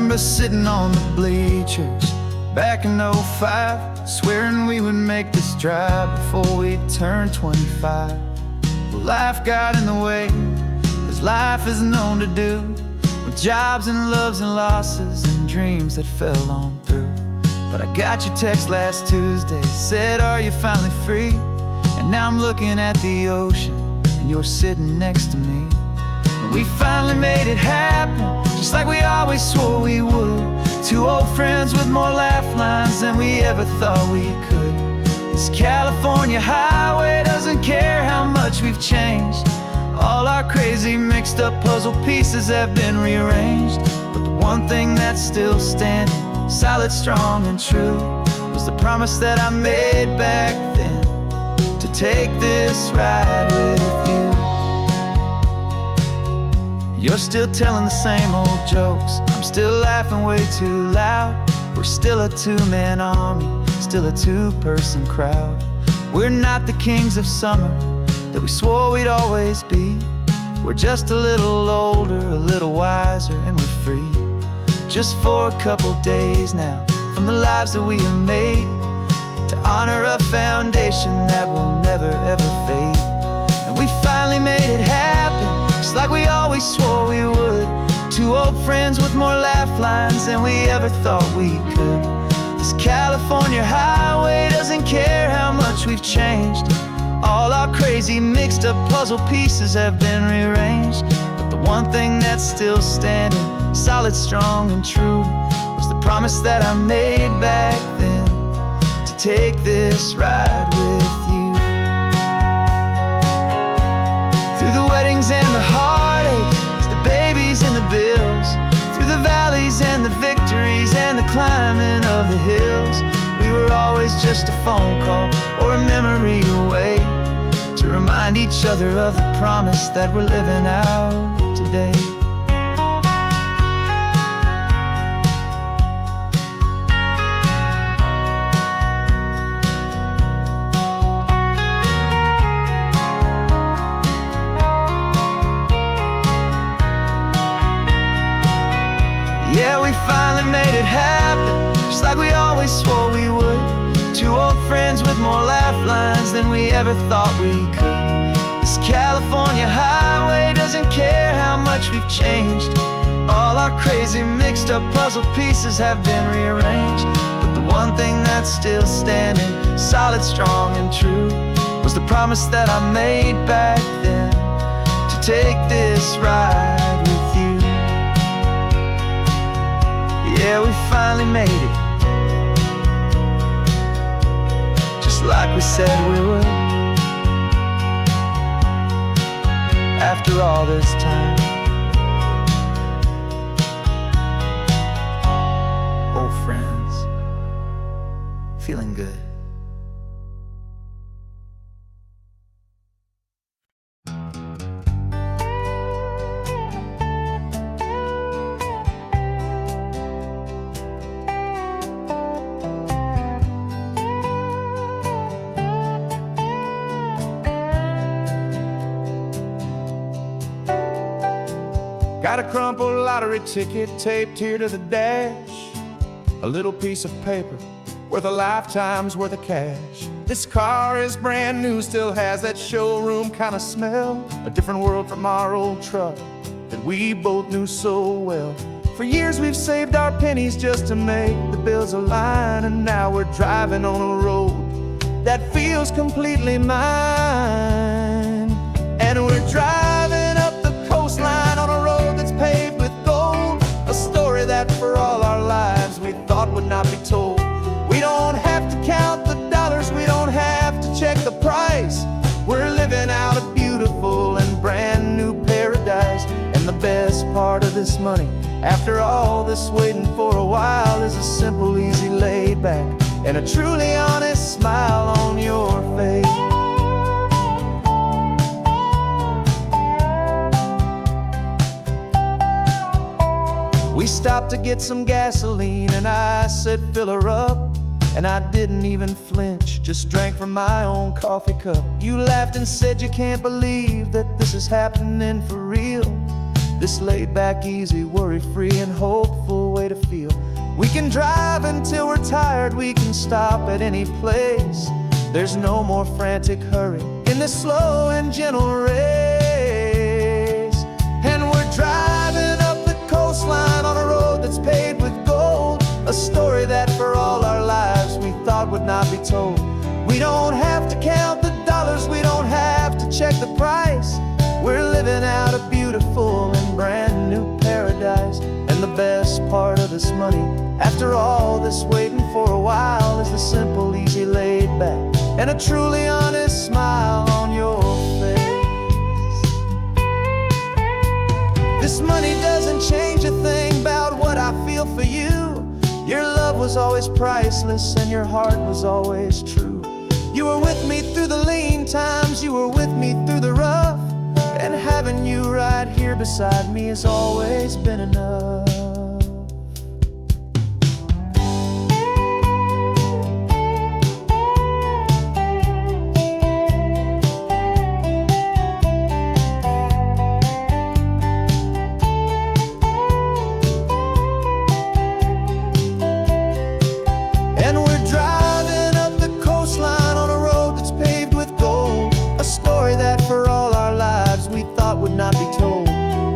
remember sitting on the bleachers back in '05, swearing we would make this drive before we turned 25. Well, life got in the way, as life is known to do, with jobs and loves and losses and dreams that fell on through. But I got your text last Tuesday, said, are you finally free? And now I'm looking at the ocean, and you're sitting next to me. And we finally made it happen, just like we always swore we would. Two old friends with more laugh lines than we ever thought we could. This California highway doesn't care how much we've changed. All our crazy mixed up puzzle pieces have been rearranged. But the one thing that's still standing, solid, strong, and true, was the promise that I made back then, to take this ride with you. You're still telling the same old jokes, I'm still laughing way too loud. We're still a two-man army, still a two-person crowd. We're not the kings of summer that we swore we'd always be. We're just a little older, a little wiser, and we're free. Just for a couple days now, from the lives that we have made, to honor a foundation that will never ever fade. And we finally made it happen, just like we always swore we would. Two old friends with more laugh lines than we ever thought we could. This California highway doesn't care how much we've changed. All our crazy mixed up puzzle pieces have been rearranged. But the one thing that's still standing, solid, strong, and true, was the promise that I made back then, to take this ride with you. Through the weddings and the heartaches, the babies and the bills, through the valleys and the victories and the climbing of the hills, we were always just a phone call or a memory away, to remind each other of the promise that we're living out today. Yeah, we finally made it happen, just like we always swore we would. Two old friends with more laugh lines than we ever thought we could. This California highway doesn't care how much we've changed. All our crazy mixed up puzzle pieces have been rearranged. But the one thing that's still standing, solid, strong, and true, was the promise that I made back then, to take this ride with you. Yeah, we finally made it, just like we said we would. After all this time, old friends, feeling good. Got a crumpled lottery ticket taped here to the dash, a little piece of paper worth a lifetime's worth of cash. This car is brand new, still has that showroom kind of smell, a different world from our old truck that we both knew so well. For years we've saved our pennies just to make the bills align, and now we're driving on a road that feels completely mine. And we're driving up the coastline on a road that's paved with gold, a story that for all our lives we thought would not be told. We don't have to count the dollars, we don't have to check the price. We're living out a beautiful and brand new paradise. And the best part of this money, after all this waiting for a while, is a simple, easy laid back and a truly honest smile on your face. We stopped to get some gasoline and I said fill her up, and I didn't even flinch, just drank from my own coffee cup. You laughed and said you can't believe that this is happening for real. This laid back, easy, worry-free and hopeful way to to feel. We can drive until we're tired, we can stop at any place. There's no more frantic hurry in this slow and gentle race. And we're driving up the coastline on a road that's paved with gold, a story that for all our lives we thought would not be told. We don't have to count the dollars, we don't have to check the price. We're living out a beautiful and brand new paradise. And the best part of this money, after all this waiting for a while, is the simple, easy, laid back, and a truly honest smile on your face. This money doesn't change a thing about what I feel for you. Your love was always priceless and your heart was always true. You were with me through the lean times, you were with me through the rough, and having you right here beside me has always been enough. Not be told.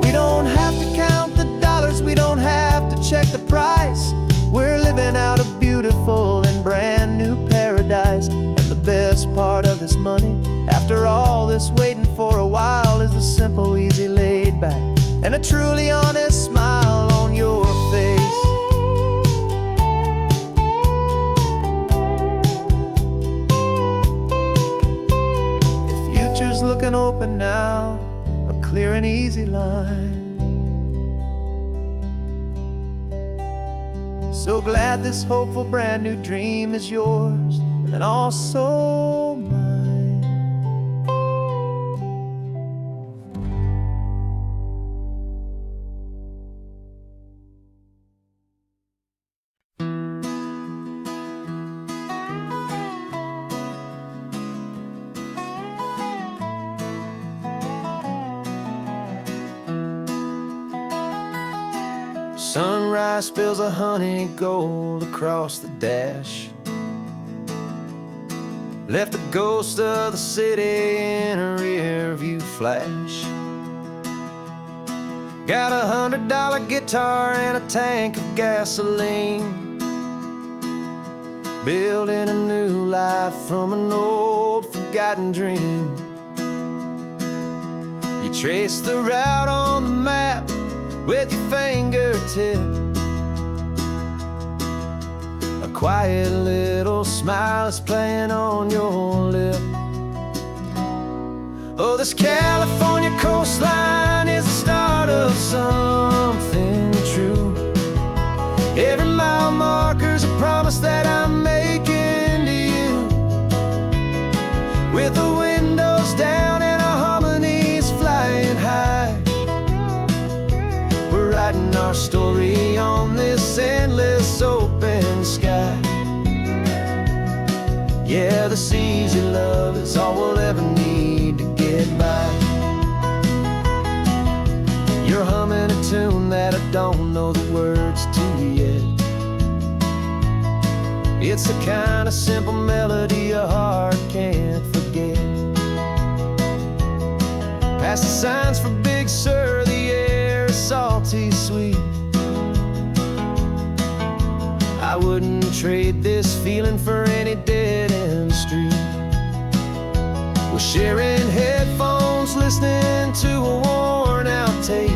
We don't have to count the dollars, we don't have to check the price. We're living out a beautiful and brand new paradise. And the best part of this money, after all this waiting for a while, is the simple, easy, laid back, and a truly honest smile on your face. The future's looking open now, clear and easy line. So glad this hopeful brand new dream is yours and also mine. Sunrise spills a honey gold across the dash, left the ghost of the city in a rear view flash. Got $100 guitar and a tank of gasoline, building a new life from an old forgotten dream. You trace the route on the map with your fingertip, a quiet little smile is playing on your lip. Oh, this California coastline is the start of something true. Every mile marker's a promise that I'm making to you, with the windows down and our harmonies flying high. Writing our story on this endless open sky. Yeah, this easy love is all we'll ever need to get by. You're humming a tune that I don't know the words to yet. It's the kind of simple melody a heart can't forget. Past the signs for Big Sur, the air is salty sweet. I wouldn't trade this feeling for any dead-end street. We're sharing headphones, listening to a worn-out tape,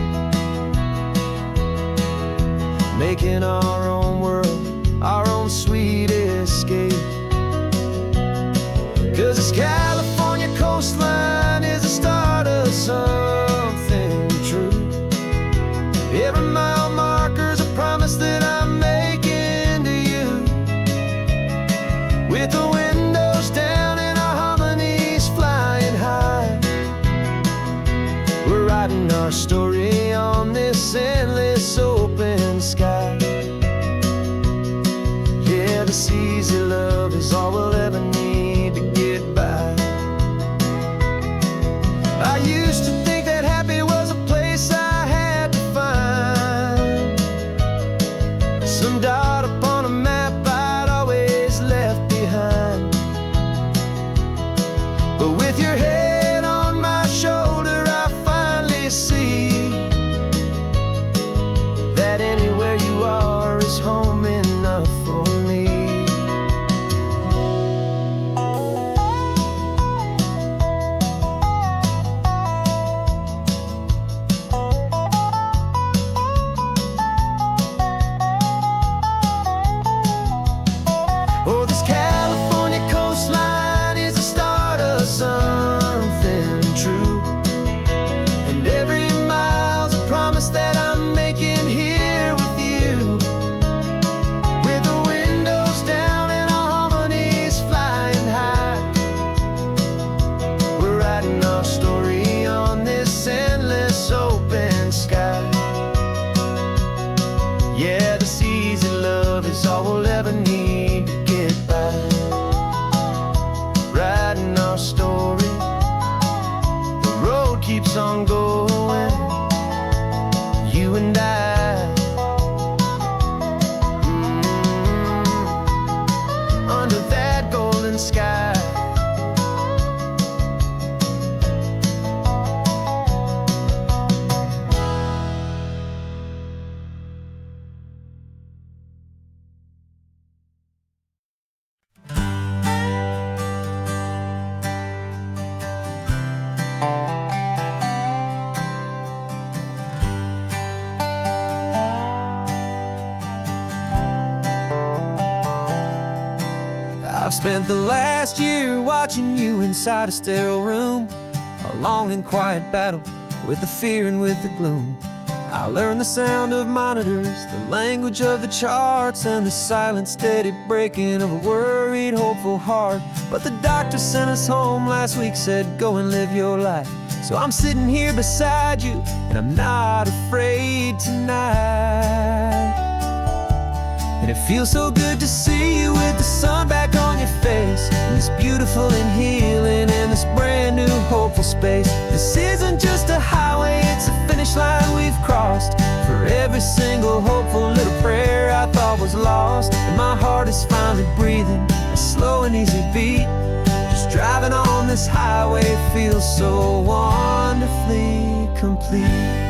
making our own world, our own sweet escape. 'Cause this California coastline is the start of something true. Every mile marker's a promise that I'm making to you, with the windows down and our harmonies flying high. We're writing our story on this endless open sky. home enough for me. Oh, this California coastline is the start of something true, and every mile's a promise that I'm making here with you. With the windows down and our harmonies flying high, we're writing our story on this endless open sky. Yeah, this easy love is all we'll ever need to get by. Writing our story, the road keeps on going, you and I. Under that golden sky. I've spent the last year watching you inside a sterile room, a long and quiet battle with the fear and with the gloom. I learned the sound of monitors, the language of the charts, and the silent, steady breaking of a worried, hopeful heart. But the doctor sent us home last week, said, go and live your life. So I'm sitting here beside you, and I'm not afraid tonight. And it feels so good to see you with the sun back on your face, in this beautiful and healing, in this brand new hopeful space. This isn't just a highway, it's a finish line we've crossed. For every single hopeful little prayer I thought was lost, and my heart is finally breathing a slow and easy beat. Just driving on this highway feels so wonderfully complete.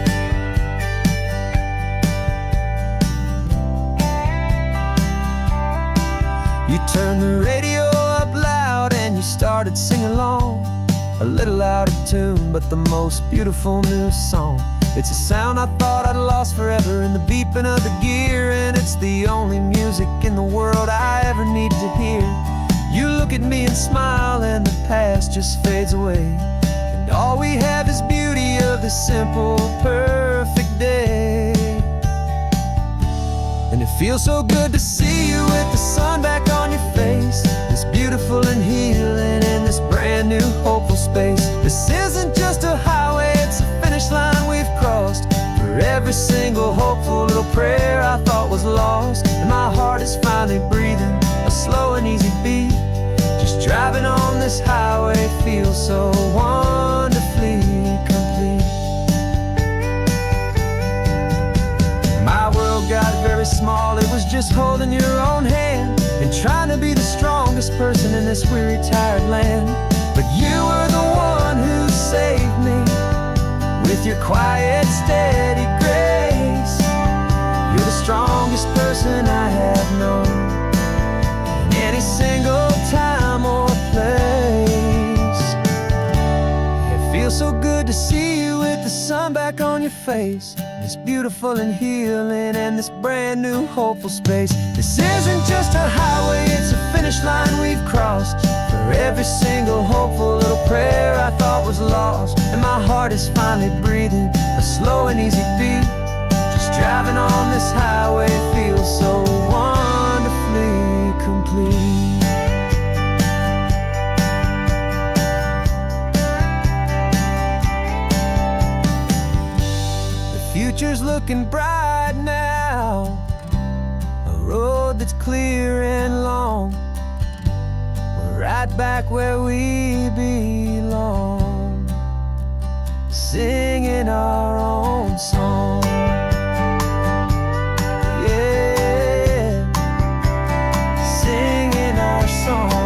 You turned the radio up loud and you started singing along, a little out of tune, but the most beautiful new song. It's a sound I thought I'd lost forever in the beeping of the gear, and it's the only music in the world I ever need to hear. You look at me and smile, and the past just fades away, and all we have is beauty of this simple, perfect day. And it feels so good to see you with the sun back on your face, this beautiful and healing, in this brand new hopeful space. This isn't just a highway, it's a finish line we've crossed. For every single hopeful little prayer I thought was lost, and my heart is finally breathing a slow and easy beat. Just driving on this highway feels so wonderfully complete. My world got very small, it was just holding your own hand and trying to be the strongest person in this weary, tired land. But you were the one who saved me with your quiet, steady grace. You're the strongest person I have known in any single time or place. It feels so good to see you with the sun back on your face, this beautiful and healing, and this brand new hopeful space. This isn't just a highway, it's a finish line we've crossed. For every single hopeful little prayer I thought was lost, and my heart is finally breathing a slow and easy beat. Just driving on this highway feels so wonderfully complete. Future's looking bright now, a road that's clear and long. We're right back where we belong, singing our own song. Yeah, singing our song.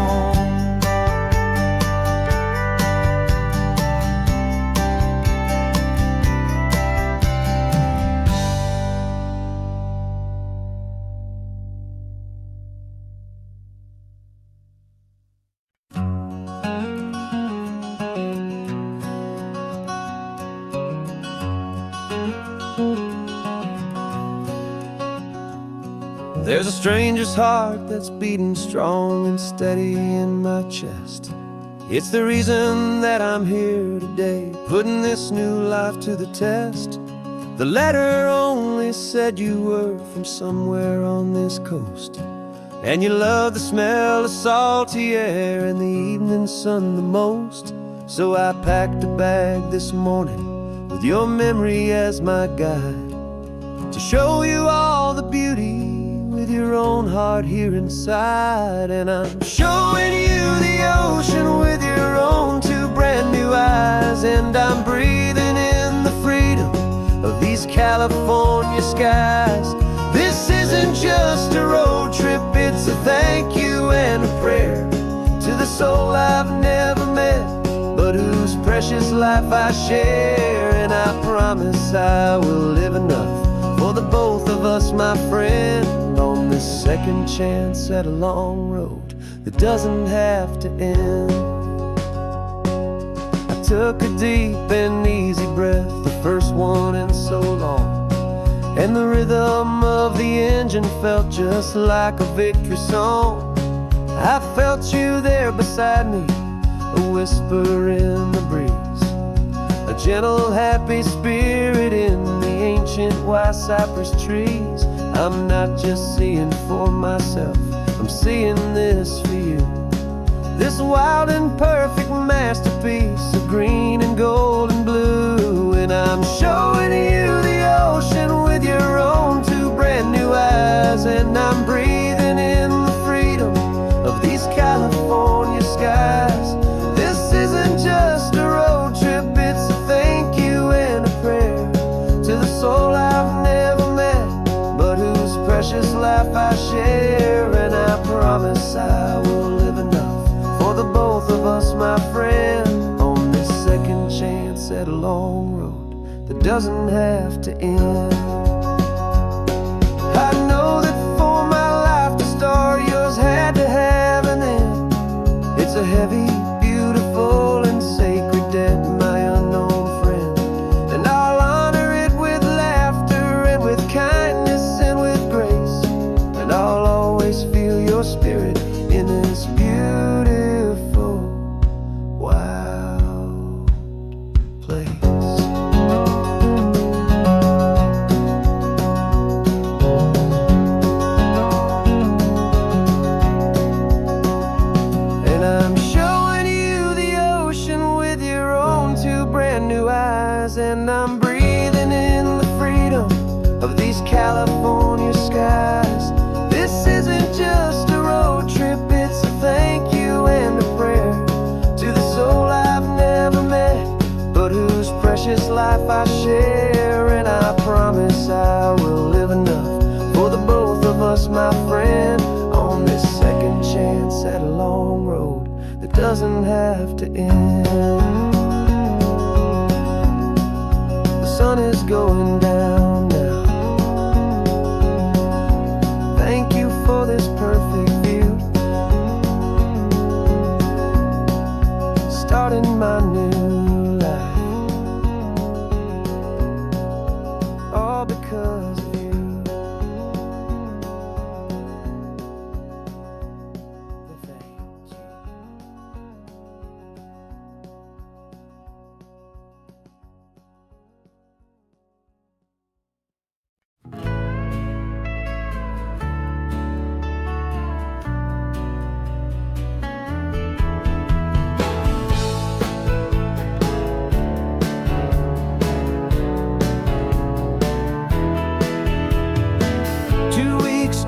There's a stranger's heart that's beating strong and steady in my chest. It's the reason that I'm here today, putting this new life to the test. The letter only said you were from somewhere on this coast, and you love the smell of salty air and the evening sun the most. So I packed a bag this morning with your memory as my guide, to show you all the beauty with your own heart here inside. And I'm showing you the ocean with your own two brand new eyes, and I'm breathing in the freedom of these California skies. This isn't just a road trip, it's a thank you and a prayer to the soul I've never met, but whose precious life I share. And I promise I will live enough for the both of us, my friend, on this second chance at a long road that doesn't have to end. I took a deep and easy breath, the first one in so long, and the rhythm of the engine felt just like a victory song. I felt you there beside me, a whisper in the breeze, a gentle happy spirit in the ancient white cypress trees. I'm not just seeing for myself, I'm seeing this for you, this wild and perfect masterpiece of green and gold and blue. And I'm showing you the ocean with your own two brand new eyes, and I'm breathing in the freedom of these California skies. This isn't just a road trip, it's a thank you and a prayer to the soul I've never met, but whose precious life I share. And I promise I will live enough for the both of us, my friend, on this second chance at a long road that doesn't have to end. I know that for my life to start, yours had to have an end. It's a heavy, beautiful, and sacred debt, my unknown friend, and I'll honor it with laughter and with kindness and with grace, and I'll always feel your spirit in this beautiful, wild place. And I'm showing you the ocean with your own two brand new eyes, and I'm breathing in the freedom of these California skies. This isn't just a road trip, it's a thank you and a prayer to the soul I've never met, but whose precious life I share. And I promise I will live enough for the both of us, my friend, on this second chance at a long road that doesn't have to end. The sun is going down now. Thank you for this perfect view, starting my new life, all because of you. Thank you.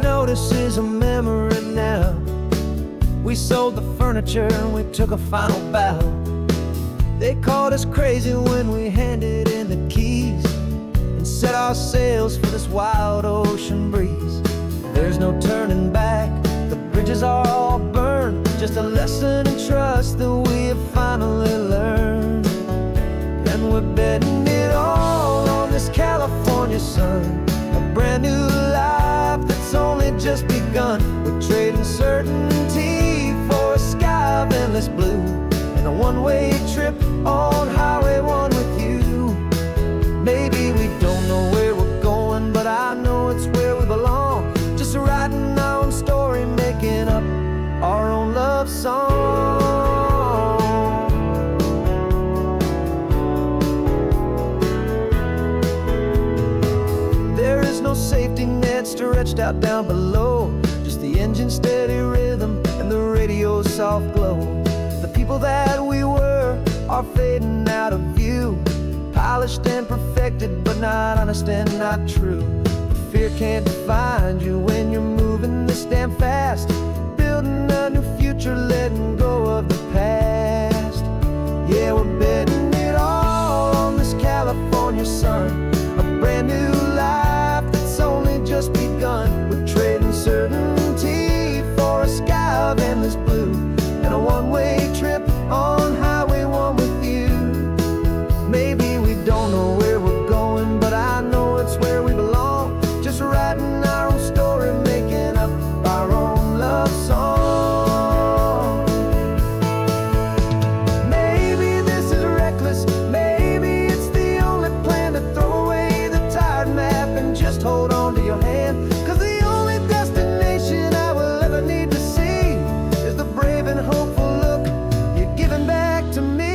Notice is a memory now. We sold the furniture and we took a final bow. They called us crazy when we handed in the keys and set our sails for this wild ocean breeze. There's no turning back, the bridges are all burned, just a lesson in trust that we have finally learned. And we're betting it all on this California sun, a brand new life that's only just begun. We're trading certainty for a sky of endless blue, and a one-way trip on Highway 1 with you. Maybe we don't know where we're going, but I know it's where we belong, just riding stretched out down below. Just the engine's steady rhythm and the radio's soft glow. The people that we were are fading out of view, polished and perfected, but not honest and not true. Fear can't define you when you're moving this damn fast, building a new future, letting go of the past. Yeah, we're betting it all on this California sun, a brand new life that's only just begun. We're trading certainty for a sky of endless blue, and a one-way trip on Highway 1 with you. Maybe we don't know where we're going, but I know it's where we belong. Just writing our own story, making up our own love song. Maybe this is reckless, maybe it's the only plan to throw away the tired map and just hold on to your hand. 'Cause the only destination I will ever need to see is the brave and hopeful look you're giving back to me.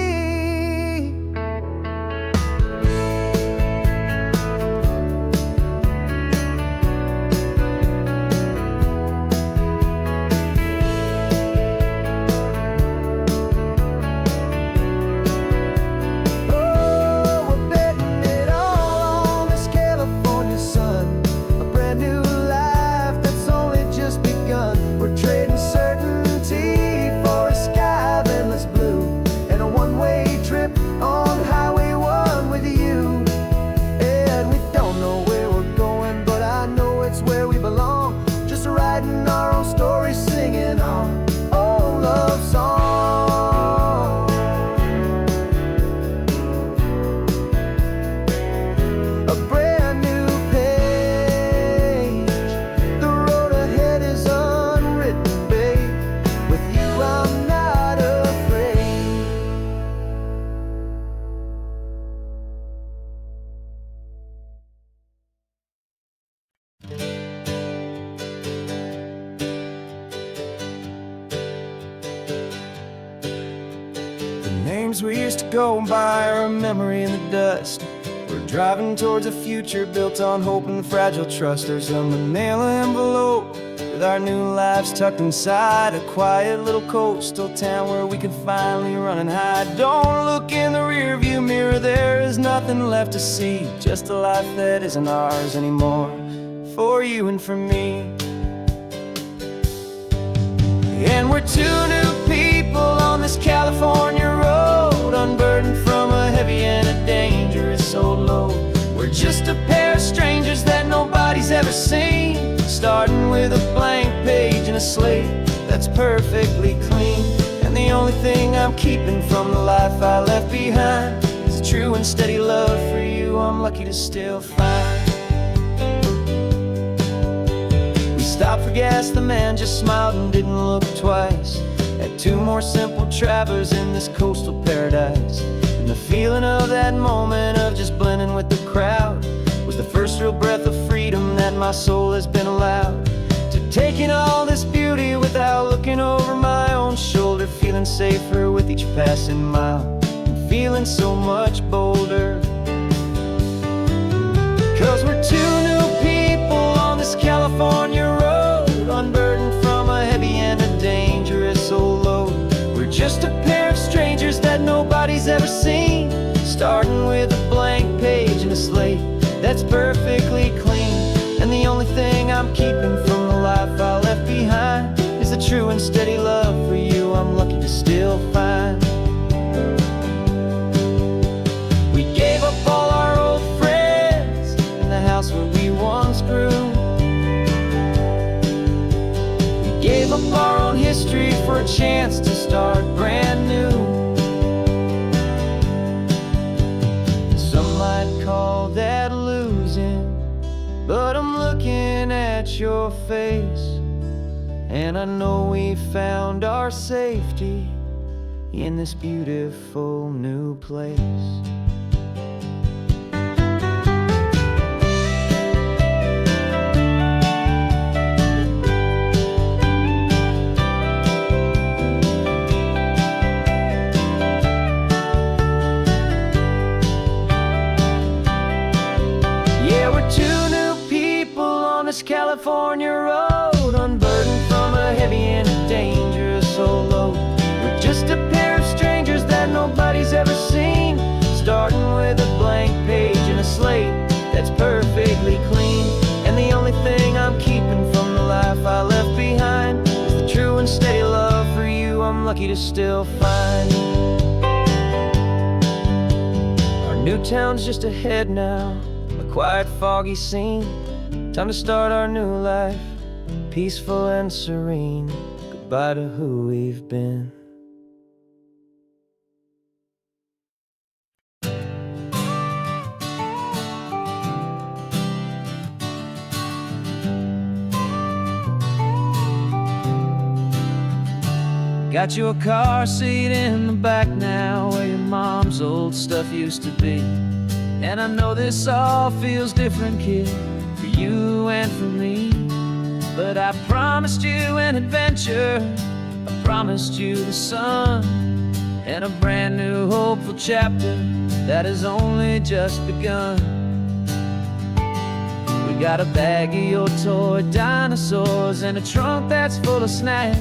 Names we used to go by are a memory in the dust. We're driving towards a future built on hope and fragile trust. There's a manila envelope with our new lives tucked inside, a quiet little coastal town where we can finally run and hide. Don't look in the rearview mirror, there is nothing left to see, just a life that isn't ours anymore, for you and for me. And we're two new people on this California road, unburdened from a heavy and a dangerous old load. We're just a pair of strangers that nobody's ever seen, starting with a blank page and a slate that's perfectly clean. And the only thing I'm keeping from the life I left behind is a true and steady love for you I'm lucky to still find. Stopped for gas, the man just smiled and didn't look twice. Had two more simple travelers in this coastal paradise. And the feeling of that moment of just blending with the crowd was the first real breath of freedom that my soul has been allowed to take in all this beauty without looking over my own shoulder, feeling safer with each passing mile and feeling so much bolder. 'Cause we're two new people on this California road, unburdened from a heavy and a dangerous old load. We're just a pair of strangers that nobody's ever seen, starting with a blank page and a slate that's perfectly clean. And the only thing I'm keeping from the life I left behind is a true and steady love for you I'm lucky to still find. We gave up all our old friends in the house where we once grew. Gave up our own history for a chance to start brand new. Some might call that losing, but I'm looking at your face, and I know we found our safety in this beautiful new place. California California road, unburdened from a heavy and a dangerous old load. We're just a pair of strangers that nobody's ever seen, starting with a blank page and a slate that's perfectly clean. And the only thing I'm keeping from the life I left behind is the true and steady love for you I'm lucky to still find. Our new town's just ahead now, a quiet, foggy scene. Time to start our new life, peaceful and serene. Goodbye to who we've been. Got you a car seat in the back now, where your mom's old stuff used to be. And I know this all feels different, kid, for you and for me. But I promised you an adventure, I promised you the sun, and a brand new hopeful chapter that has only just begun. We got a bag of your toy dinosaurs and a trunk that's full of snacks.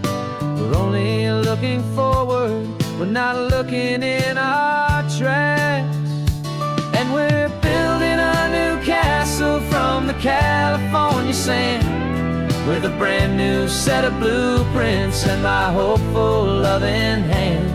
We're only looking forward, we're not looking in our tracks. And we're building a new castle from the California sand, with a brand new set of blueprints and my hopeful loving hand.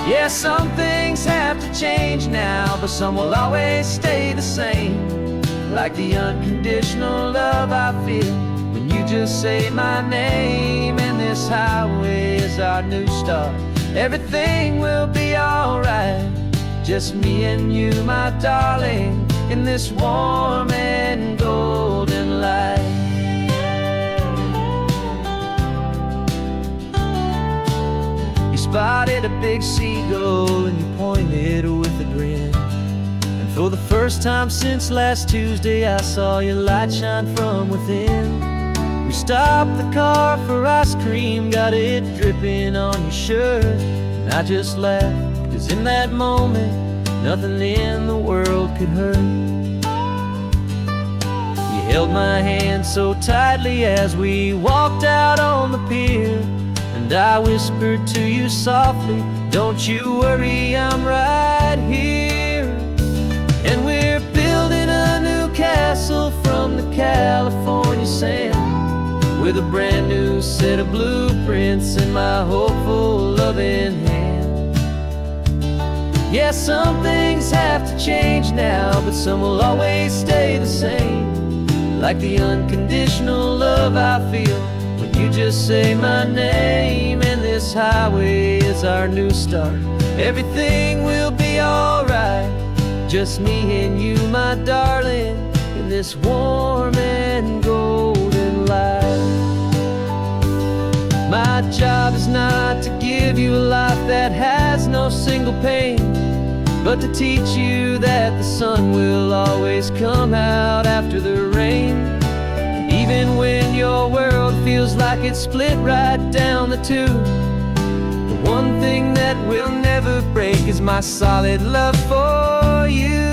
Yeah, some things have to change now, but some will always stay the same. Like the unconditional love I feel when you just say my name. And this highway is our new start, everything will be alright. Just me and you, my darling, in this warm and golden light. You spotted a big seagull and you pointed with a grin. And for the first time since last Tuesday, I saw your light shine from within. We stopped the car for ice cream, got it dripping on your shirt. And I just laughed, 'cause in that moment, nothing in the world could hurt. You held my hand so tightly as we walked out on the pier, and I whispered to you softly, don't you worry, I'm right here. And we're building a new castle from the California sand, with a brand new set of blueprints in my hopeful loving hand. Yeah, some things have to change now, but some will always stay the same. Like the unconditional love I feel when you just say my name. And this highway is our new start, everything will be alright. Just me and you, my darling, in this warm and golden light. My job is not to give you a life that has no single pain, but to teach you that the sun will always come out after the rain. And even when your world feels like it's split right down the tube, the one thing that will never break is my solid love for you.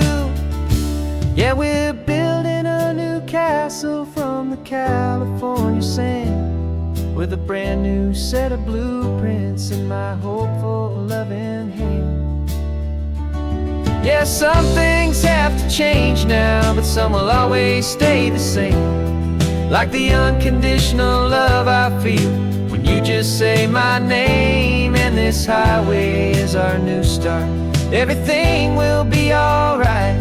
Yeah, we're building a new castle from the California sand, with a brand new set of blueprints in my hopeful loving hand. Yeah, some things have to change now, but some will always stay the same. Like the unconditional love I feel when you just say my name. And this highway is our new start, everything will be alright.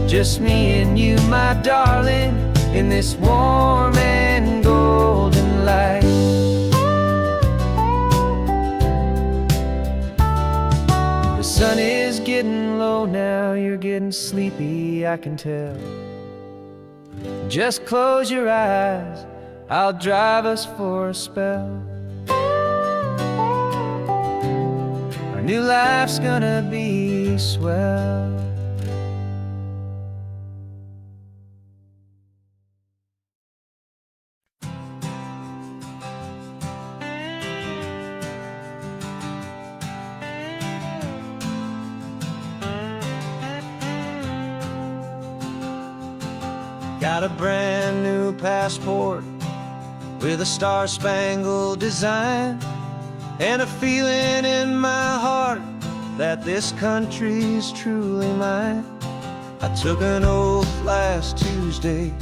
Just me and you, my darling, in this warm and golden light. The sun is getting low now, you're getting sleepy, I can tell. Just close your eyes, I'll drive us for a spell. Our new life's gonna be swell. Got a brand new passport with a star-spangled design, and a feeling in my heart that this country's truly mine. I took an oath last Tuesday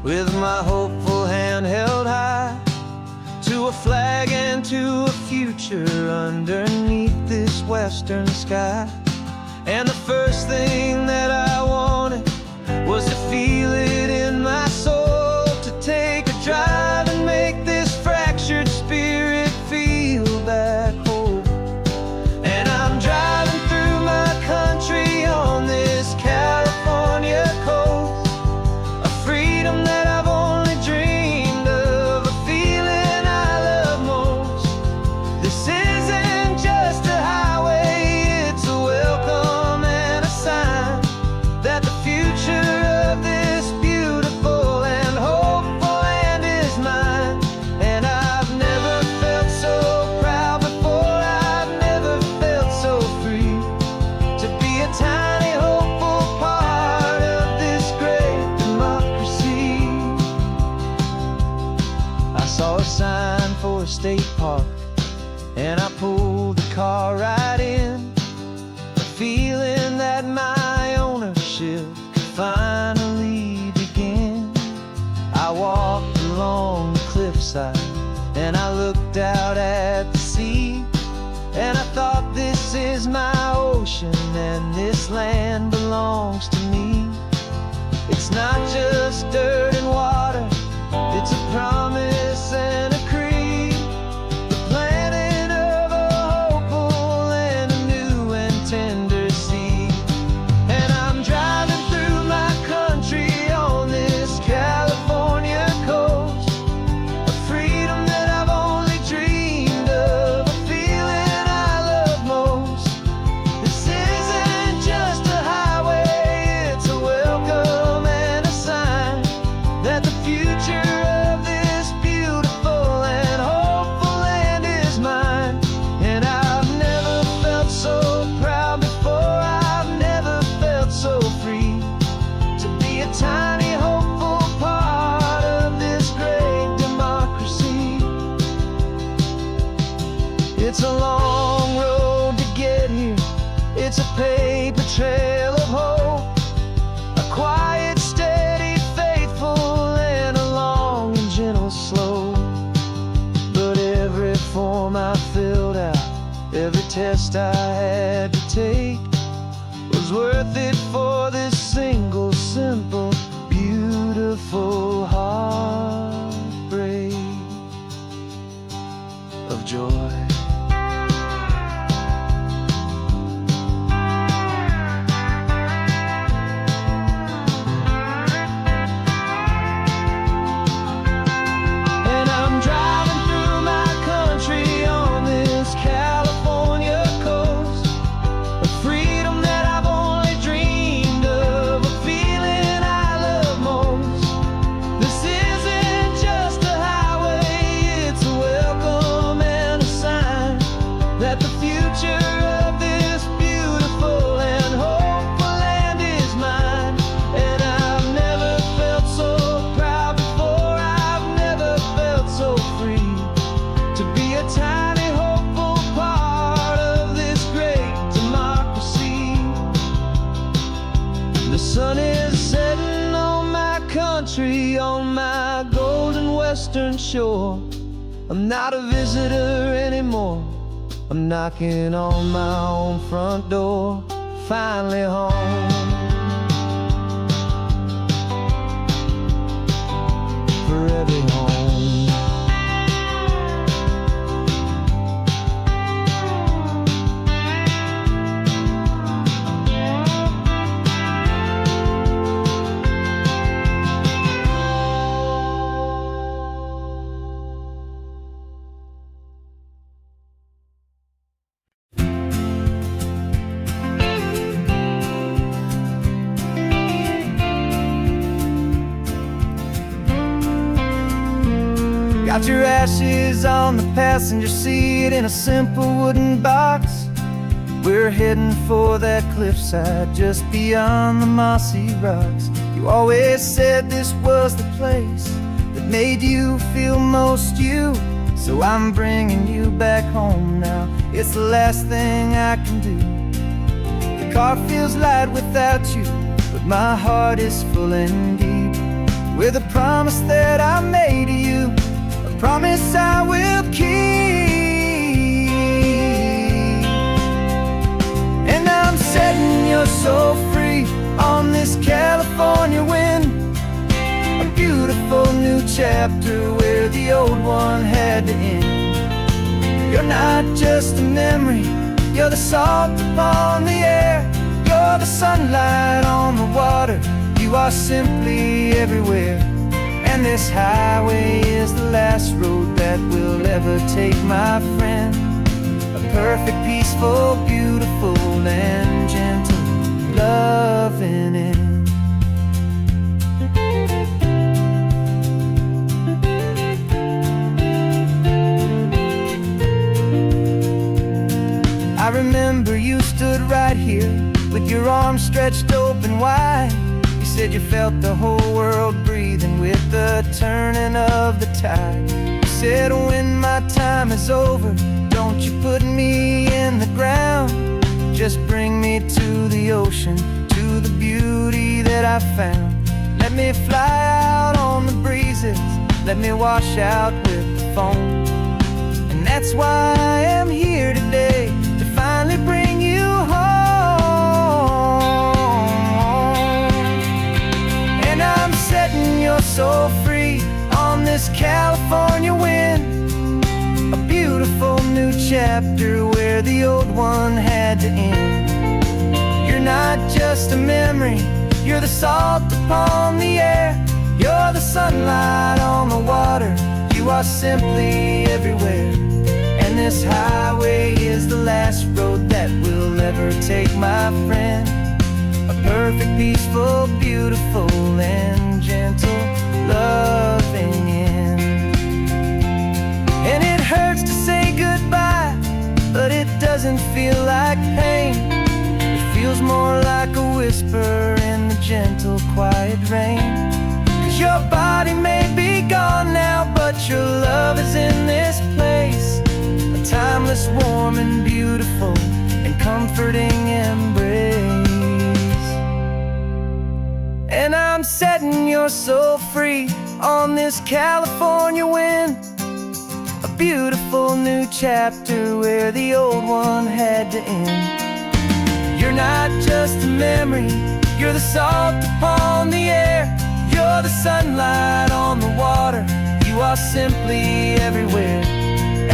with my hopeful hand held high, to a flag and to a future underneath this western sky. And the first thing that I wanted was to feel it in my soul, to take a drive and make this fractured spirit feel back home. And I'm driving through my country on this California coast, a freedom that I've only dreamed of, a feeling I love most. This isn't just a highway, it's a welcome and a sign that the future of this beautiful and hopeful land is mine. And I've never felt so proud before, I've never felt so free, to be a tiny hopeful part of this great democracy. I saw a sign for a state park, and I pulled the car right in, a feeling that my ownership could finally begin. I walked along the cliffside and I looked out at the sea, and I thought, this is my ocean and this land belongs to me. It's not just dirt and water, it's a promise and a creed, the planting of a hopeful and a new and tender seed. And I'm driving through my country on this California coast, a freedom that I've only dreamed of, a feeling I love most. This isn't just a highway, it's a welcome and a sign that the future of this beautiful and hopeful land is mine. And I've never felt so proud before, I've never felt so free, to be a tiny hopeful part of this great democracy. It's a long road to get here, it's a paper trail of hope, a quiet, steady, faithful, and a long and gentle slope. But every form I filled out, every test I had to take, was worth it for this single, simple, beautiful heartbreak of joy. And I'm driving through my country on this California coast, a freedom that I've only dreamed of, a feeling I love most. This isn't just a highway, it's a welcome and a sign that the future of this beautiful and hopeful land is mine. And I've never felt so proud before, I've never felt so free, to be a tiny hopeful part of this great democracy. The sun is setting on my country, on my golden western shore. I'm not a visitor anymore, I'm knocking on my own front door, finally home. Forever home. Got your ashes on the passenger seat in a simple wooden box. We're heading for that cliffside just beyond the mossy rocks. You You always said this was the place that made you feel most you. So I'm bringing you back home now. It's the last thing I can do. The car feels light without you, but my heart is full and deep with a promise that I made to you, a promise I will keep. And I'm setting your soul free on this California wind, a beautiful new chapter where the old one had to end. You're not just a memory, you're the salt upon the air, you're the sunlight on the water, you are simply everywhere. And this highway is the last road that will ever take, my friend. A perfect, peaceful, beautiful, and gentle loving end. I remember you stood right here with your arms stretched open wide. You said you felt the whole world breathing with the turning of the tide. You said when my time is over, don't you put me in the ground, just bring me to the ocean, to the beauty that I found. Let me fly out on the breezes, let me wash out with the foam. And that's why I am here today, to finally bring you home. And I'm setting your soul free on this California wind, a beautiful new chapter where the old one had to end. You're not just a memory, you're the salt upon the air, you're the sunlight on the water, you are simply everywhere. And this highway is the last road that we'll ever take, my friend. A perfect, peaceful, beautiful, and gentle loving end. And it hurts to say goodbye, but it doesn't feel like pain. It feels more like a whisper in the gentle, quiet rain. 'Cause your body may be gone now, but your love is in this place, a timeless, warm, and beautiful, and comforting embrace. And I'm setting your soul free on this California wind, a beautiful new chapter where the old one had to end. You're not just a memory, you're the salt upon the air, you're the sunlight on the water, you are simply everywhere.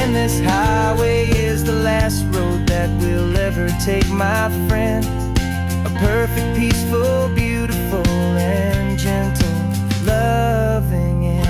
And this highway is the last road that we'll ever take, my friend. A perfect, peaceful, beautiful, and gentle loving end.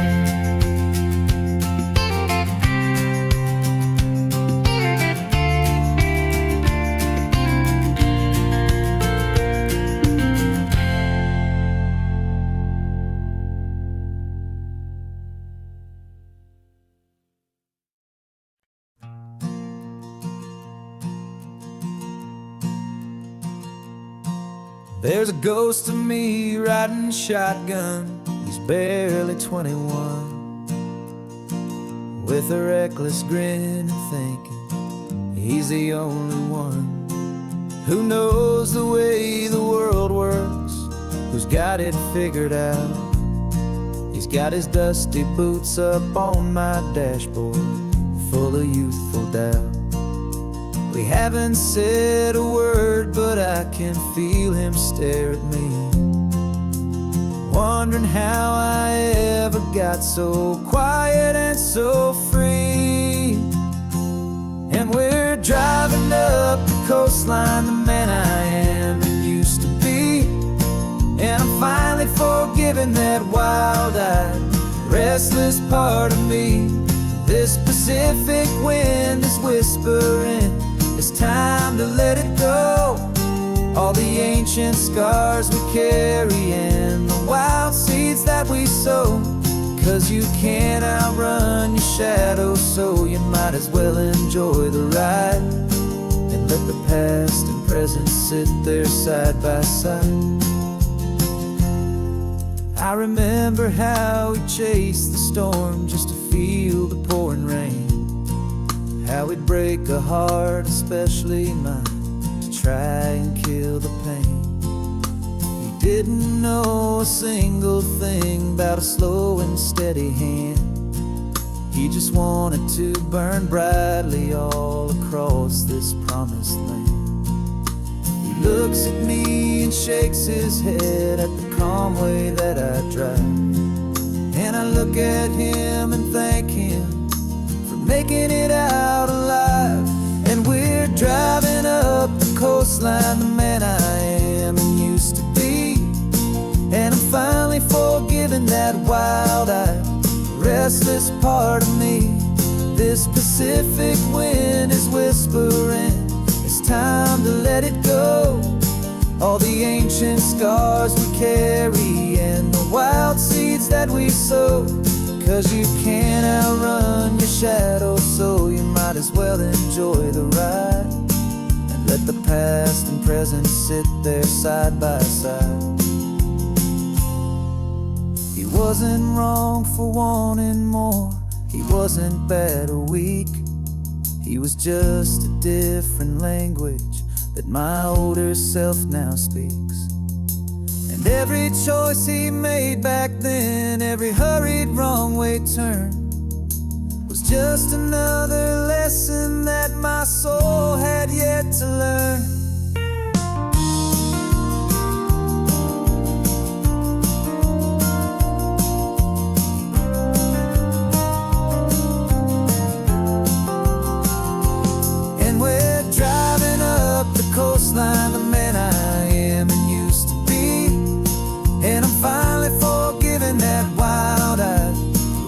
There's a ghost of me riding shotgun. He's barely 21, with a reckless grin and thinking he's the only one who knows the way the world works, who's got it figured out. He's got his dusty boots up on my dashboard, full of youthful doubt. We haven't said a word, but I can feel him stare at me, wondering how I ever got so quiet and so free. And we're driving up the coastline, the man I am and used to be. And I'm finally forgiving that wild-eyed, restless part of me. This Pacific wind is whispering, it's time to let it go. All the ancient scars we carry and the wild seeds that we sow. 'Cause you can't outrun your shadow, so you might as well enjoy the ride and let the past and present sit there side by side. I remember how we chased the storm just to feel the pouring rain, how we'd break a heart, especially mine, to try and kill the pain. He didn't know a single thing about a slow and steady hand. He just wanted to burn brightly all across this promised land. He looks at me and shakes his head at the calm way that I drive, and I look at him and thank him for making it out alive. And we're driving up the coastline, the man I am and used to be, and I'm finally forgiving that wild-eyed, restless part of me. This Pacific wind is whispering, it's time to let it go. All the ancient scars we carry and the wild seeds that we sow. 'Cause you can't outrun your shadow, so you might as well enjoy the ride, and let the past and present sit there side by side. He wasn't wrong for wanting more, he wasn't bad or weak. He was just a different language that my older self now speaks. And every choice he made back then, every hurried wrong way turn, was just another lesson that my soul had yet to learn. Coastline, the man I am and used to be, and I'm finally forgiving that wild-eyed,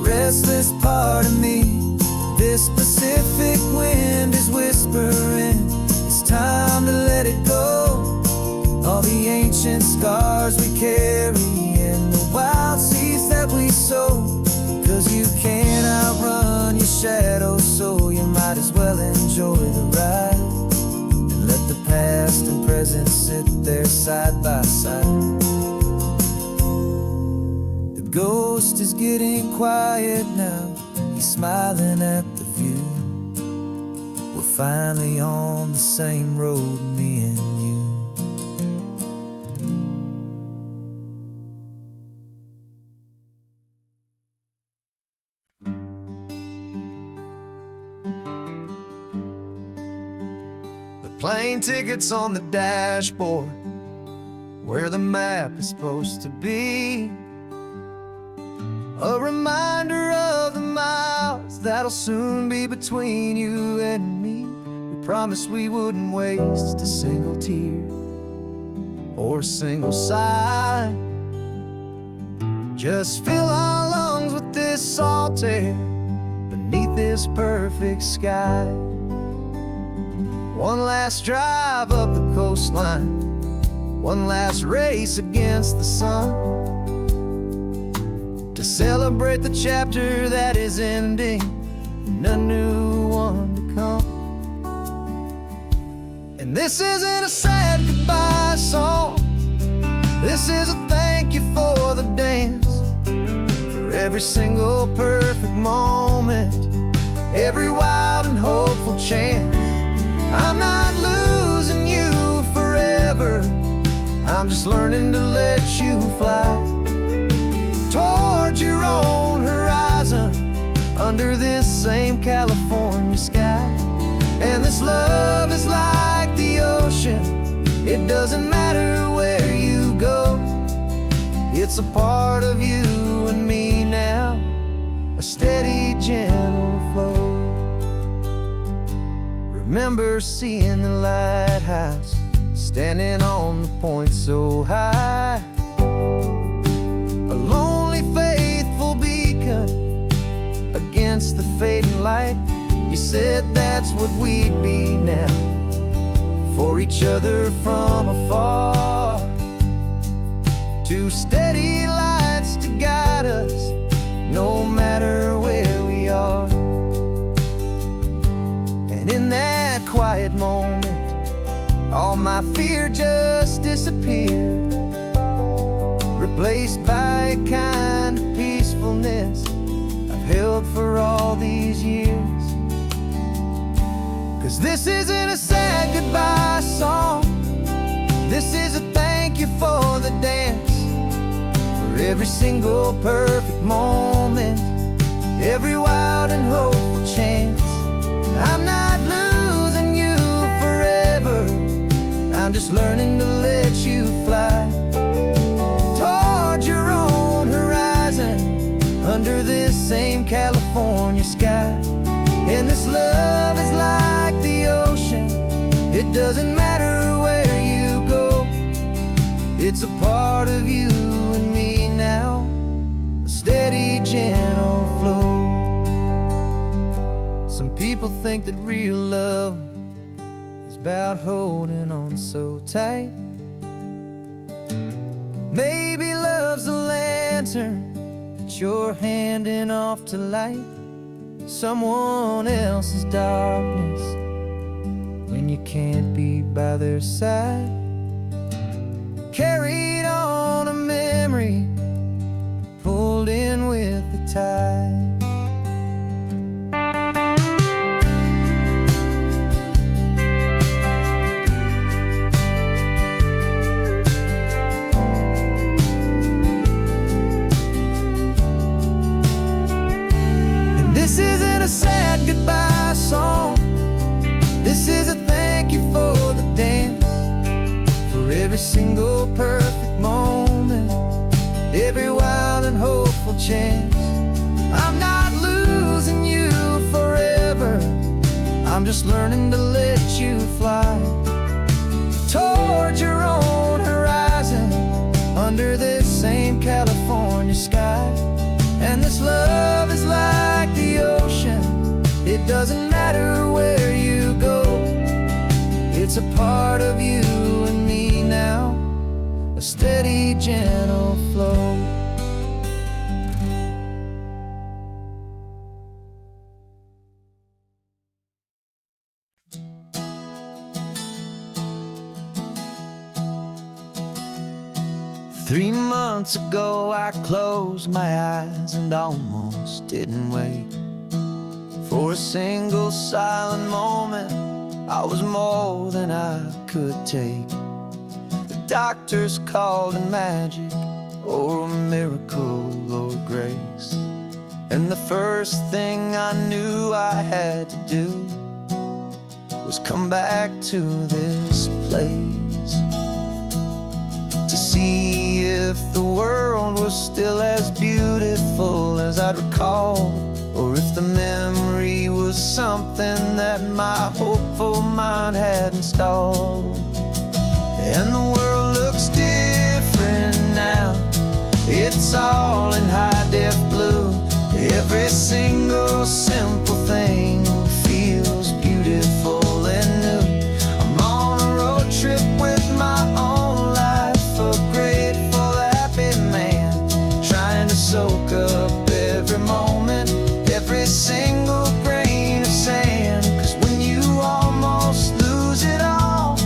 restless part of me. This Pacific wind is whispering, it's time to let it go. All the ancient scars we carry and the wild seeds that we sow. 'Cause you can't outrun your shadow, so you might as well enjoy the ride, let the past and present sit there side by side. The ghost is getting quiet now, he's smiling at the view. We're finally on the same road, me and you. Plane tickets on the dashboard, where the map is supposed to be. A reminder of the miles that'll soon be between you and me. We promised we wouldn't waste a single tear or a single sigh. Just fill our lungs with this salt air beneath this perfect sky. One last drive up the coastline, one last race against the sun, to celebrate the chapter that is ending and a new one to come. And this isn't a sad goodbye song, this is a thank you for the dance, for every single perfect moment, every wild and hopeful chance. I'm not losing you forever, I'm just learning to let you fly towards your own horizon, under this same California sky. And this love is like the ocean, it doesn't matter where you go, it's a part of you and me now, a steady, gentle flow. Remember seeing the lighthouse, standing on the point so high, a lonely, faithful beacon against the fading light. You said that's what we'd be now, for each other from afar. Two steady lights to guide us, no matter where we are. And in that quiet moment, all my fear just disappeared, replaced by a kind of peacefulness I've held for all these years. 'Cause this isn't a sad goodbye song, this is a thank you for the dance, for every single perfect moment, every wild and hopeful chance. I'm not losing you forever, I'm just learning to let you fly toward your own horizon, under this same California sky. And this love is like the ocean, it doesn't matter where you go, it's a part of you and me now, a steady, gentle flow. Some people think that real love is about holding on so tight. Maybe love's a lantern that you're handing off to light someone else's darkness when you can't be by their side. Carried on a memory, pulled in with the tide. This isn't a sad goodbye song, this is a thank you for the dance, for every single perfect moment, every wild and hopeful chance. I'm not losing you forever, I'm just learning to let you fly toward your own horizon, under this same California sky. And this love is like the ocean, it doesn't matter where you go, it's a part of you and me now, a steady, gentle flow. Three months ago I closed my eyes and almost didn't wake. For a single silent moment, I was more than I could take. The doctors called it magic, or a miracle, or grace. And the first thing I knew I had to do was come back to this place, to see if the world was still as beautiful as I'd recall, or if the memory was something that my hopeful mind had installed. And the world looks different now, it's all in high-def blue. Every single simple thing feels beautiful and new. I'm on a road trip with my own life, a grateful, happy man, trying to soak up every moment, every single grain of sand. 'Cause when you almost lose it all,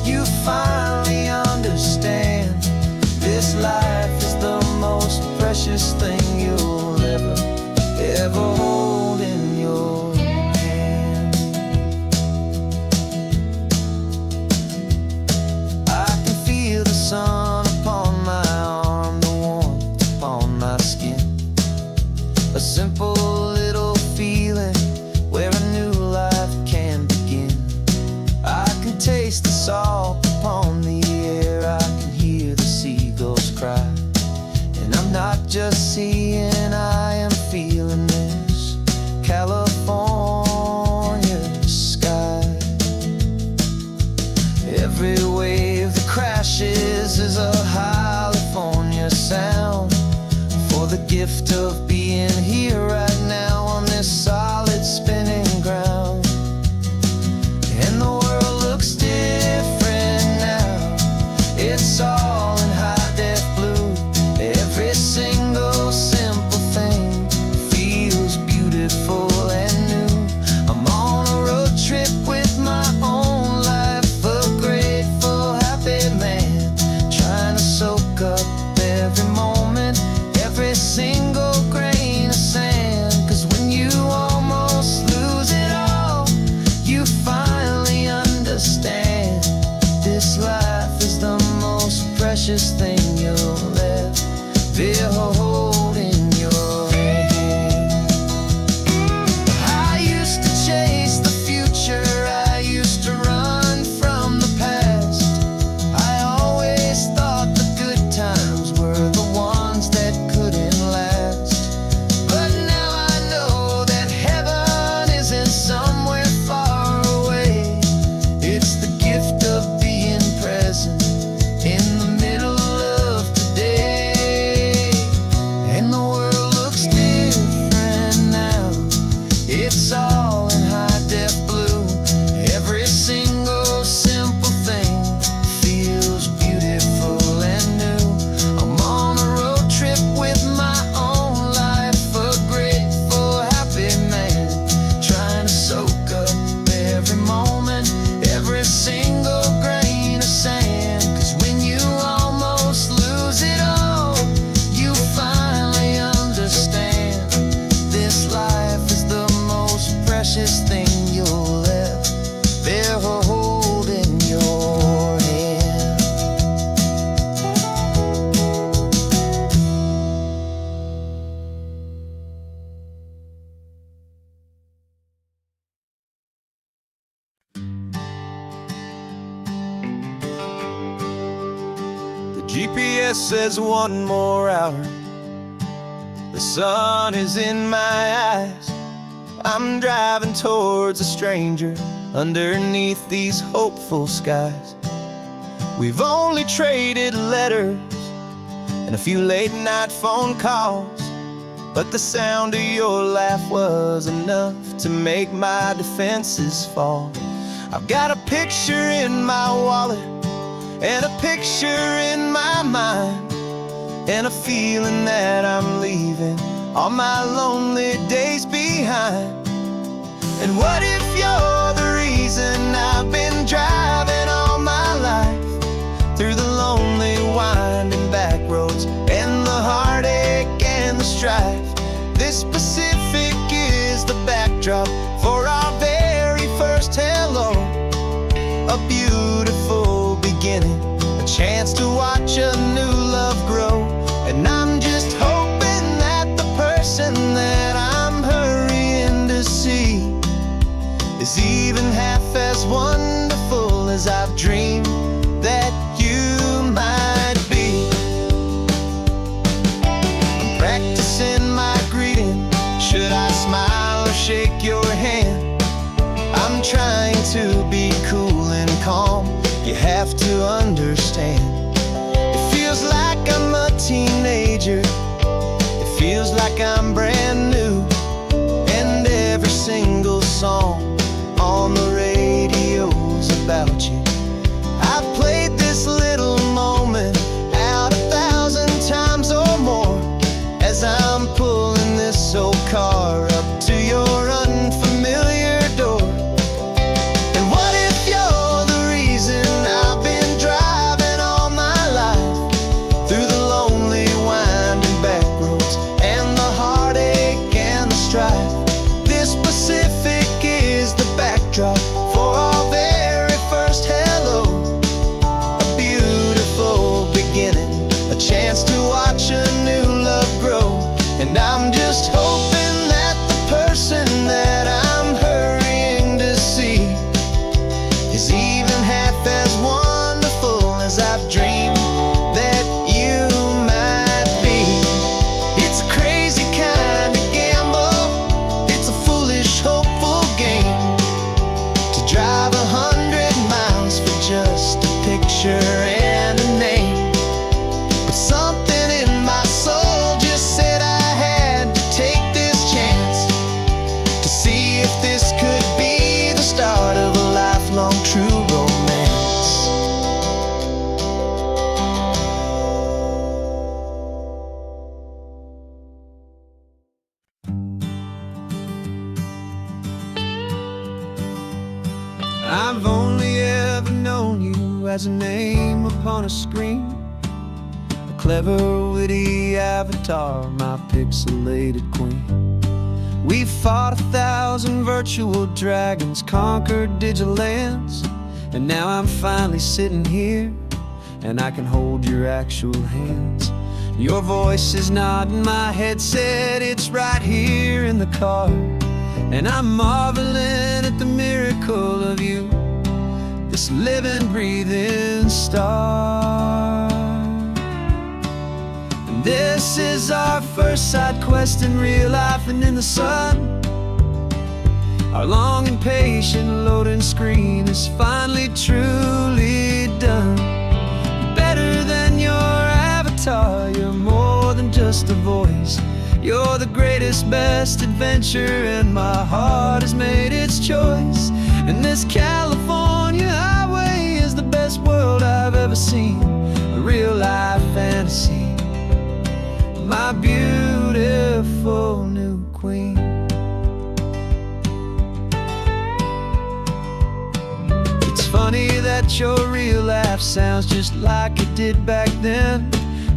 you finally understand this life is the most precious thing you'll ever hold in your hand. I can feel the sun upon my arm, the warmth upon my skin, a simple little feeling where a new life can begin. I can taste the salt upon the air, I can hear the seagulls cry, and I'm not just seeing, I am feeling this California sky. Every wave that crashes is a California sound, for the gift of being here right now on this solid spinning ground. And the world looks different now, it's all in high-def blue. Every single simple thing feels beautiful and new. I'm on a road trip with my own life, a grateful, happy man, trying to soak up every moment, GPS says 1 more hour. The sun is in my eyes. I'm driving towards a stranger underneath these hopeful skies. We've only traded letters and a few late night phone calls, but the sound of your laugh was enough to make my defenses fall. I've got a picture in my wallet and a picture in my mind, and a feeling that I'm leaving all my lonely days behind. And what if you're the reason I've been driving all my life, through the lonely winding back roads and the heartache and the strife? This Pacific is the backdrop for our very first hello. A beautiful beginning, a chance to watch a new love grow. And I'm just hoping that the person that I'm hurrying to see is even half as wonderful as I've dreamed that you might be. I'm practicing my greeting. Should I smile or shake your hand? I'm trying to be cool and calm. You have to understand. It feels like I'm a teenager. It feels like I'm brand new. And every single song on the radio's about you. I've played this little moment out 1,000 times or more, as I'm pulling this old car up to your unfamiliar door. And what if you're the reason I've been driving all my life, through the lonely winding back roads and the heartache and the strife? This Pacific is the backdrop for our very first hello. A beautiful beginning, a chance to watch a new love grow. And I'm just hoping that the person that I'm hurrying to see is even half as wonderful as I've dreamed that you might be. It's a crazy kind of gamble. It's a foolish, hopeful game, to drive 100 miles for just a picture and a name. But something in my soul just said I had to take this chance, to see if this could be the start of a lifelong true romance. I've only ever known you as a name upon a screen, a clever, witty avatar, my pixelated queen. We fought 1,000 virtual dragons, conquered digital lands, and now I'm finally sitting here, and I can hold your actual hands. Your voice is not in my headset, it's right here in the car, and I'm marveling at the miracle of you, this living, breathing star. And this is our first side quest in real life and in the sun. Our long and patient loading screen is finally truly done. You're better than your avatar, you're more than just a voice. You're the greatest, best adventure, and my heart has made its choice. And this California highway is the best world I've ever seen, a real life fantasy, my beautiful new queen. It's funny that your real life sounds just like it did back then,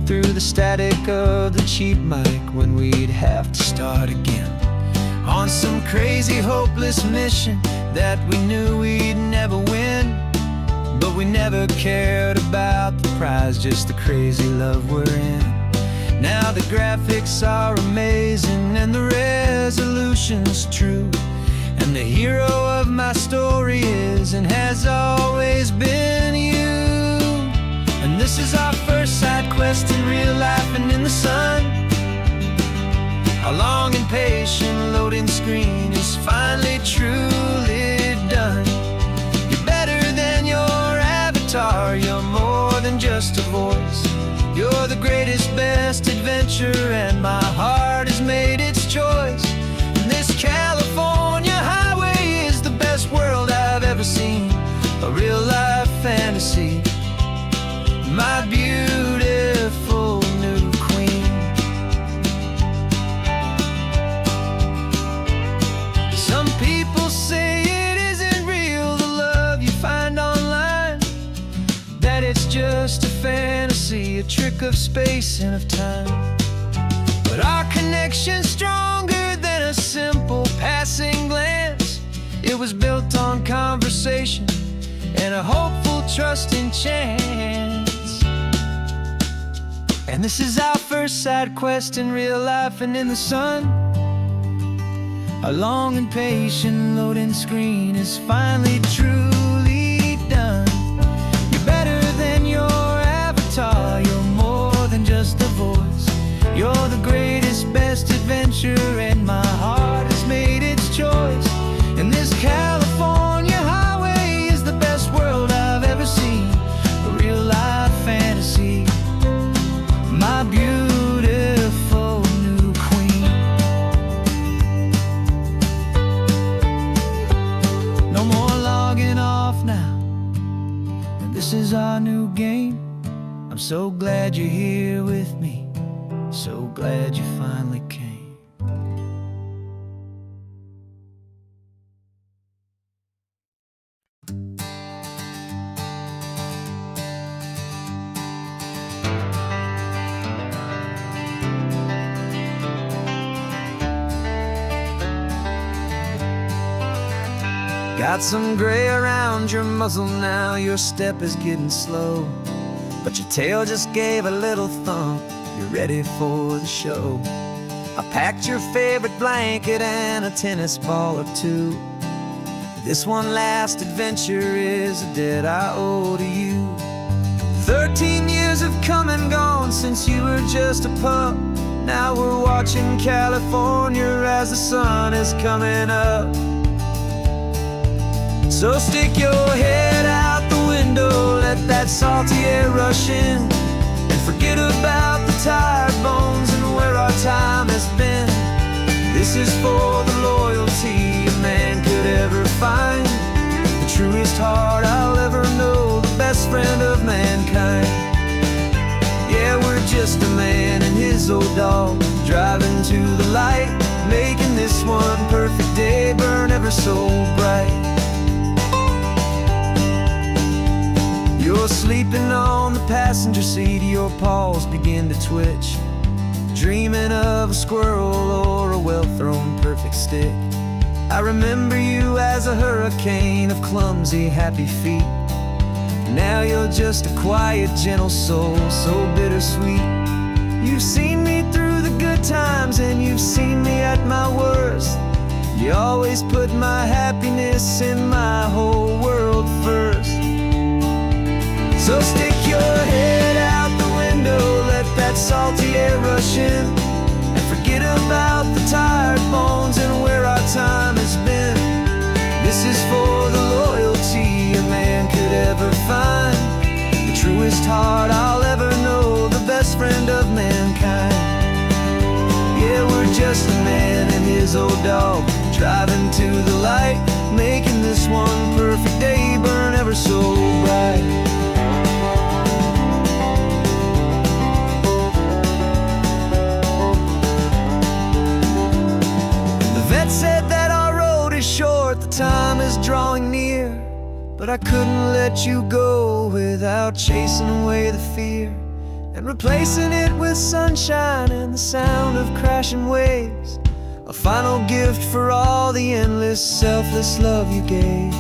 through the static of the cheap mic when we'd have to start again, on some crazy hopeless mission that we knew we'd never win. But we never cared about the prize, just the crazy love we're in. Now the graphics are amazing and the resolution's true, and the hero of my story is and has always been you. And the this is our first side quest in real life and in the sun. Our long and patient loading screen is finally truly done. You're better than your avatar, you're more than just a voice. You're the greatest, best adventure, and my heart has made its choice. And this California highway is the best world I've ever seen. A real life fantasy, my beautiful new queen. Some people say it isn't real, the love you find online, that it's just a fantasy, a trick of space and of time. But our connection's stronger than a simple passing glance. It was built on conversation and a hopeful, trusting chance. And this is our first side quest in real life and in the sun. Our long and patient loading screen is finally truly done. You're better than your avatar, you're more than just a voice. You're the greatest, best adventure, and my heart has made its choice. And this California highway is the best world I've ever seen. A real life fantasy, my beautiful new queen. No more logging off now, and this is our new game. I'm so glad you're here with me, so glad you finally came. Got some gray around your muzzle now, your step is getting slow, but your tail just gave a little thump, you're ready for the show. I packed your favorite blanket and a tennis ball or two. This one last adventure is a debt I owe to you. 13 years have come and gone since you were just a pup. Now we're watching California as the sun is coming up. So stick your head out the window, let that salty air rush in, and forget about the tired bones and where our time has been. This is for the loyalty a man could ever find, the truest heart I'll ever know, the best friend of mankind. Yeah, we're just a man and his old dog, driving to the light, making this one perfect day burn ever so bright. You're sleeping on the passenger seat, your paws begin to twitch, dreaming of a squirrel or a well-thrown perfect stick. I remember you as a hurricane of clumsy, happy feet. Now you're just a quiet, gentle soul, so bittersweet. You've seen me through the good times and you've seen me at my worst. You always put my happiness in my whole world first. So stick your head out the window, let that salty air rush in, and forget about the tired bones and where our time has been. This is for the loyalty a man could ever find, the truest heart I'll ever know, the best friend of mankind. Yeah, we're just a man and his old dog, driving to the light, making this one perfect day burn ever so bright. Said that our road is short, the time is drawing near, but I couldn't let you go without chasing away the fear and replacing it with sunshine and the sound of crashing waves, a final gift for all the endless, selfless love you gave.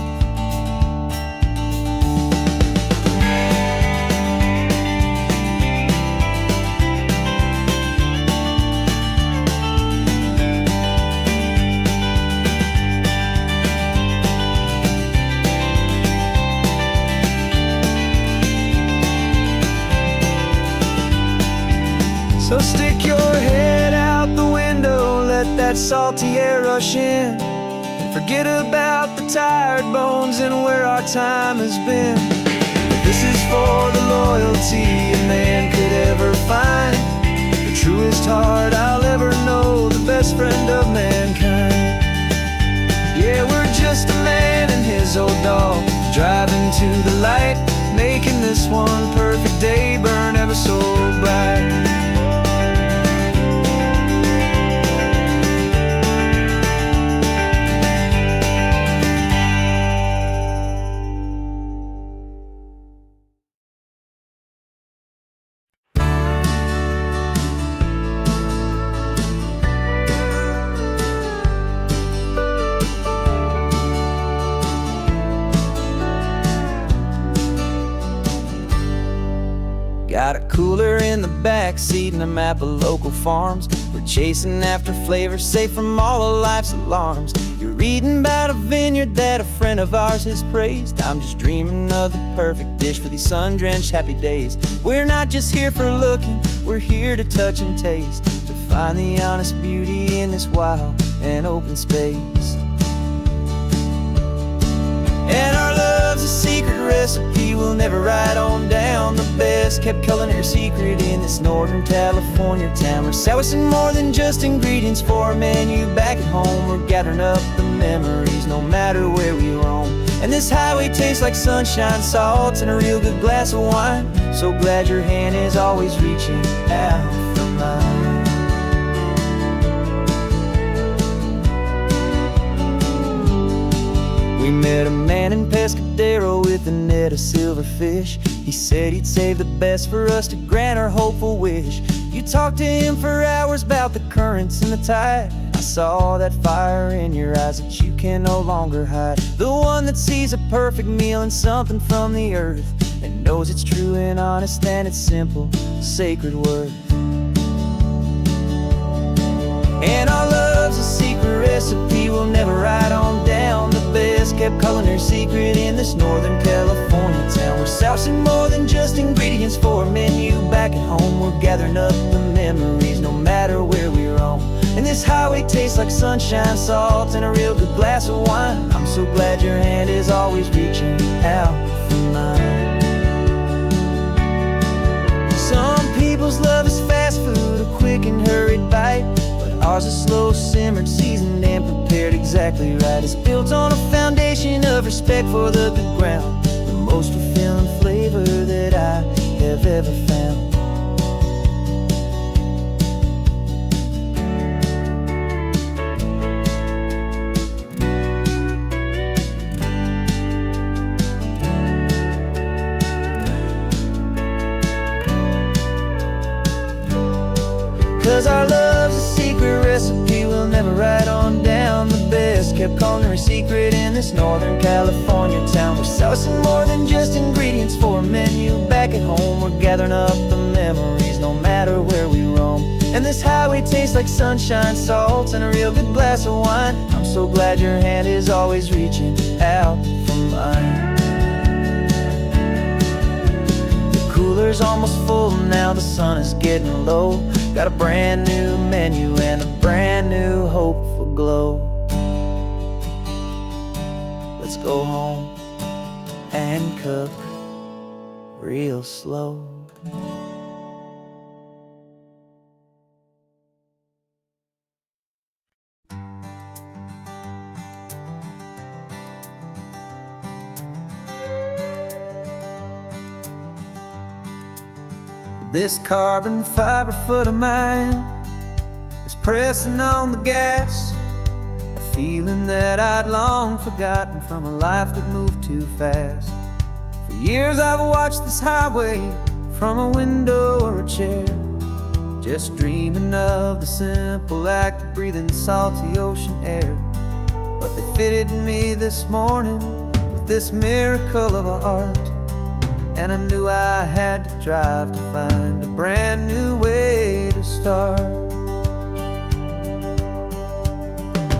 that salty air rush in, and forget about the tired bones and where our time has been. This is for the loyalty a man could ever find, the truest heart I'll ever know, the best friend of mankind. Yeah, we're just a man and his old dog, driving to the light, making this one perfect day burn ever so bright. Got a cooler in the back seat and a map of local farms. We're chasing after flavors safe from all of life's alarms. You're reading about a vineyard that a friend of ours has praised. I'm just dreaming of the perfect dish for these sun-drenched happy days. We're not just here for looking, we're here to touch and taste, to find the honest beauty in this wild and open space. And our love's a secret recipe we'll never write on down, the best kept culinary secret in this Northern California town. We're sourcing more than just ingredients for a menu back at home. We're gathering up the memories no matter where we roam. And this highway tastes like sunshine, salt, and a real good glass of wine. So glad your hand is always reaching out for mine. We met a man in Pescadero with a net of silverfish. He said he'd save the best for us to grant our hopeful wish. You talked to him for hours about the currents and the tide. I saw that fire in your eyes that you can no longer hide. The one that sees a perfect meal and something from the earth, and knows it's true and honest and it's simple, sacred worth. And our love's a secret recipe we'll never write on down, the best kept culinary secret in this Northern California town. We're sourcing more than just ingredients for a menu back at home. We're gathering up the memories no matter where we roam. And this highway tastes like sunshine, salt, and a real good glass of wine. I'm so glad your hand is always reaching out for mine. Some people's love is fast food, a quick and hurried bite. Ours is slow simmered, seasoned and prepared exactly right. It's built on a foundation of respect for the good ground, the most fulfilling flavor that I have ever found. 'Cause our love's a secret recipe we'll never write on down, the best kept culinary secret in this Northern California town. We're sourcing more than just ingredients for a menu back at home. We're gathering up the memories no matter where we roam. And this highway tastes like sunshine, salt, and a real good glass of wine. I'm so glad your hand is always reaching out for mine. The cooler's almost full now, the sun is getting low. Got a brand new menu and a brand new hopeful glow. Let's go home and cook real slow. This carbon fiber foot of mine is pressing on the gas, a feeling that I'd long forgotten from a life that moved too fast. For years I've watched this highway from a window or a chair, just dreaming of the simple act of breathing salty ocean air. But they fitted me this morning with this miracle of art, and I knew I had to drive to find a brand new way to start.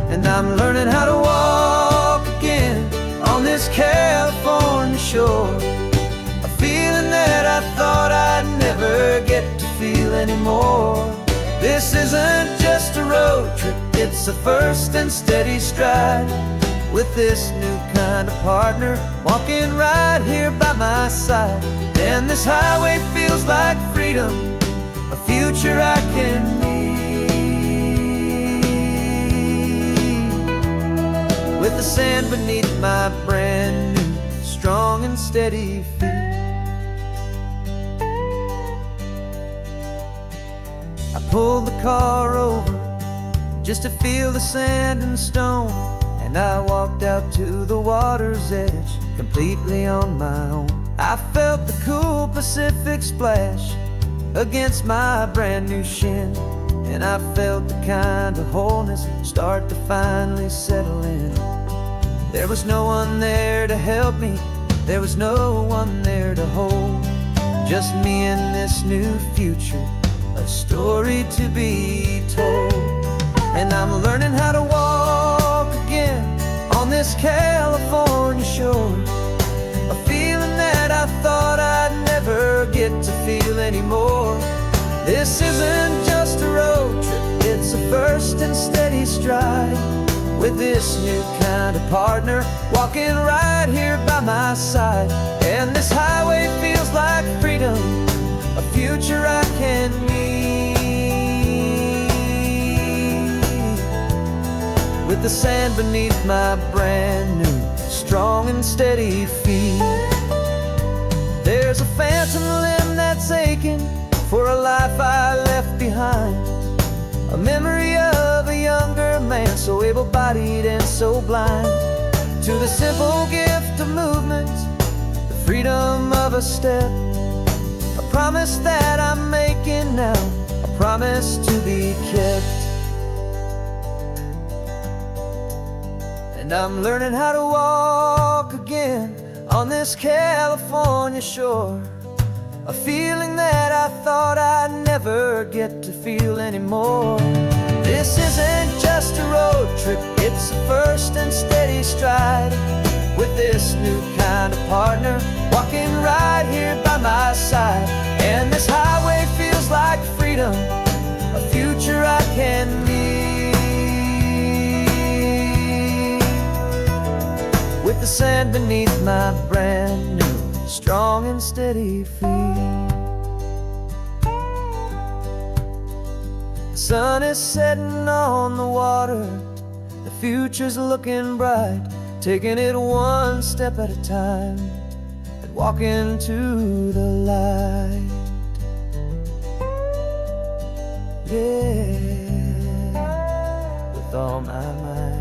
And I'm learning how to walk again on this California shore, a feeling that I thought I'd never get to feel anymore. This isn't just a road trip, it's It's a first and steady stride with this new kind of partner, walking right here by my side. And this highway feels like freedom, a future I can need. With the sand beneath my brand new, strong and steady feet. I pulled the car over just to feel the sand and stone, and I walked out to the water's edge, completely on my own. I felt the cool Pacific splash against my brand new shin, and I felt the kind of wholeness start to finally settle in. There was no one there to help me, there was no one there to hold, just me and this new future, a story to be told. And I'm learning how to walk again on this California shore, a feeling that I thought I'd never get to feel anymore. This isn't just a road trip, it's a first and steady stride with this new kind of partner, walking right here by my side. And this highway feels like freedom, a future I can need. With the sand beneath my brand new, strong and steady feet. There's a phantom limb that's aching for a life I left behind, a memory of a younger man, so able-bodied and so blind, to the simple gift of movement, the freedom of a step, a promise that I'm making now, a promise to be kept. And I'm learning how to walk again on this California shore, a feeling that I thought I'd never get to feel anymore. This isn't just a road trip, it's a first and steady stride with this new kind of partner, walking right here by my side. And this highway feels like freedom, a future I can need. With the sand beneath my brand new, strong and steady feet. The sun is setting on the water, the future's looking bright, taking it one step at a time and walking to the light. Yeah, with all my might.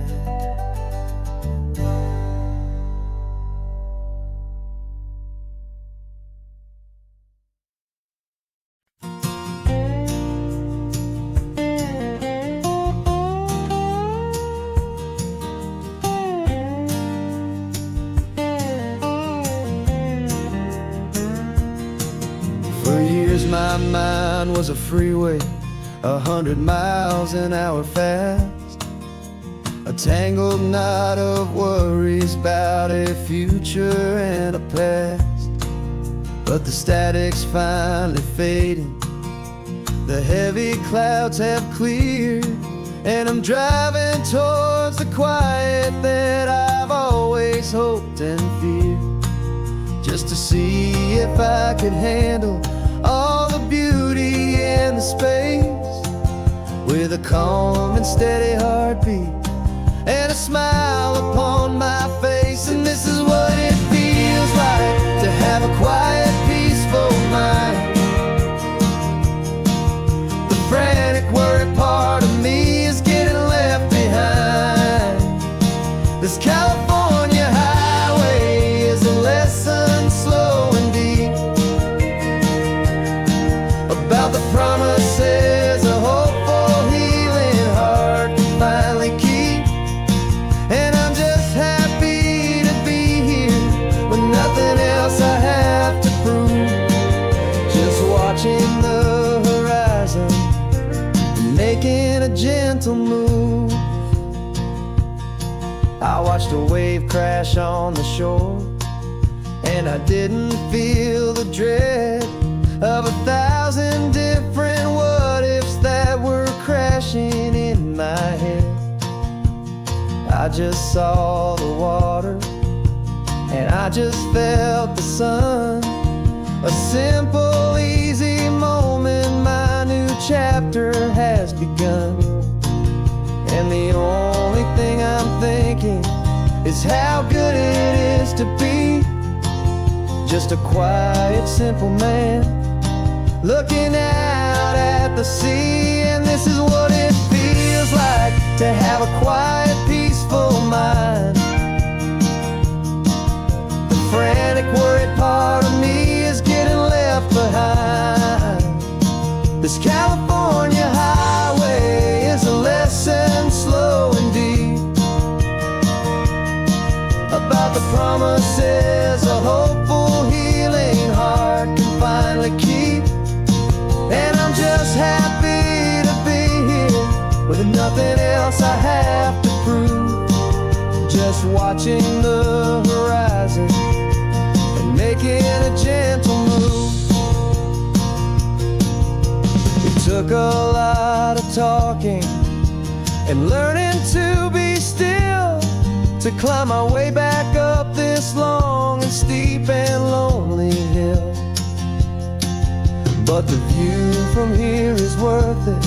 My mind was a freeway, 100 miles an hour fast, a tangled knot of worries about a future and a past. But the static's finally fading, the heavy clouds have cleared, and I'm driving towards the quiet that I've always hoped and feared, just to see if I could handle all the beauty and the space, with a calm and steady heartbeat and a smile upon my face. And this is what it feels like to have a quiet, peaceful mind. The frantic, worried part of me is getting left behind. This California highway is a lesson slow and deep about the promises a hopeful, healing heart can finally keep. And I'm just happy to be here with nothing else I have to prove, just watching the horizon and making a gentle move. I watched a wave crash on the shore, and I didn't feel the dread of 1,000 different what-ifs that were crashing in my head. I just saw the water, and I just felt the sun. A simple, easy moment, my new chapter has begun. And the only thing I'm thinking is how good it is to be just a quiet, simple man looking out at the sea. And this is what it feels like to have a quiet, peaceful mind. The frantic, worried part of me is getting left behind. This California highway is a lesson, slow and deep, about the promises a hopeful, healing heart can finally keep. And I'm just happy to be here with nothing else I have to prove, just watching the horizon and making a gentle move. It took a lot of talking and learning to be still to climb my way back up this long and steep and lonely hill. But the view from here is worth it.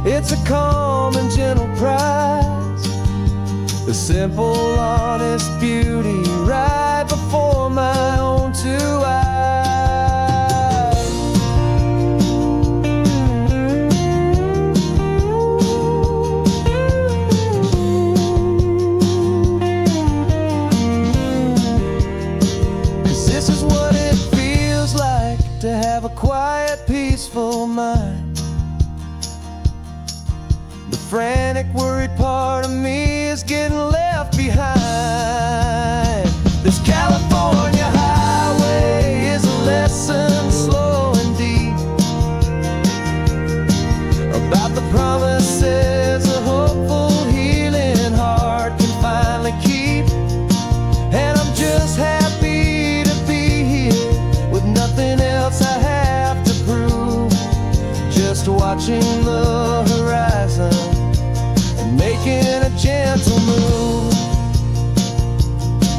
It's a calm and gentle prize, the simple, honest beauty right before my own two eyes. 'Cause this is what it feels like to have a quiet, peaceful mind. The frantic, worried part of me is getting left behind. This California highway is a lesson, slow and deep, about the promises a hopeful, healing heart can finally keep. And I'm just happy to be here with nothing else I have to prove, just watching the horizon and making a gentle move.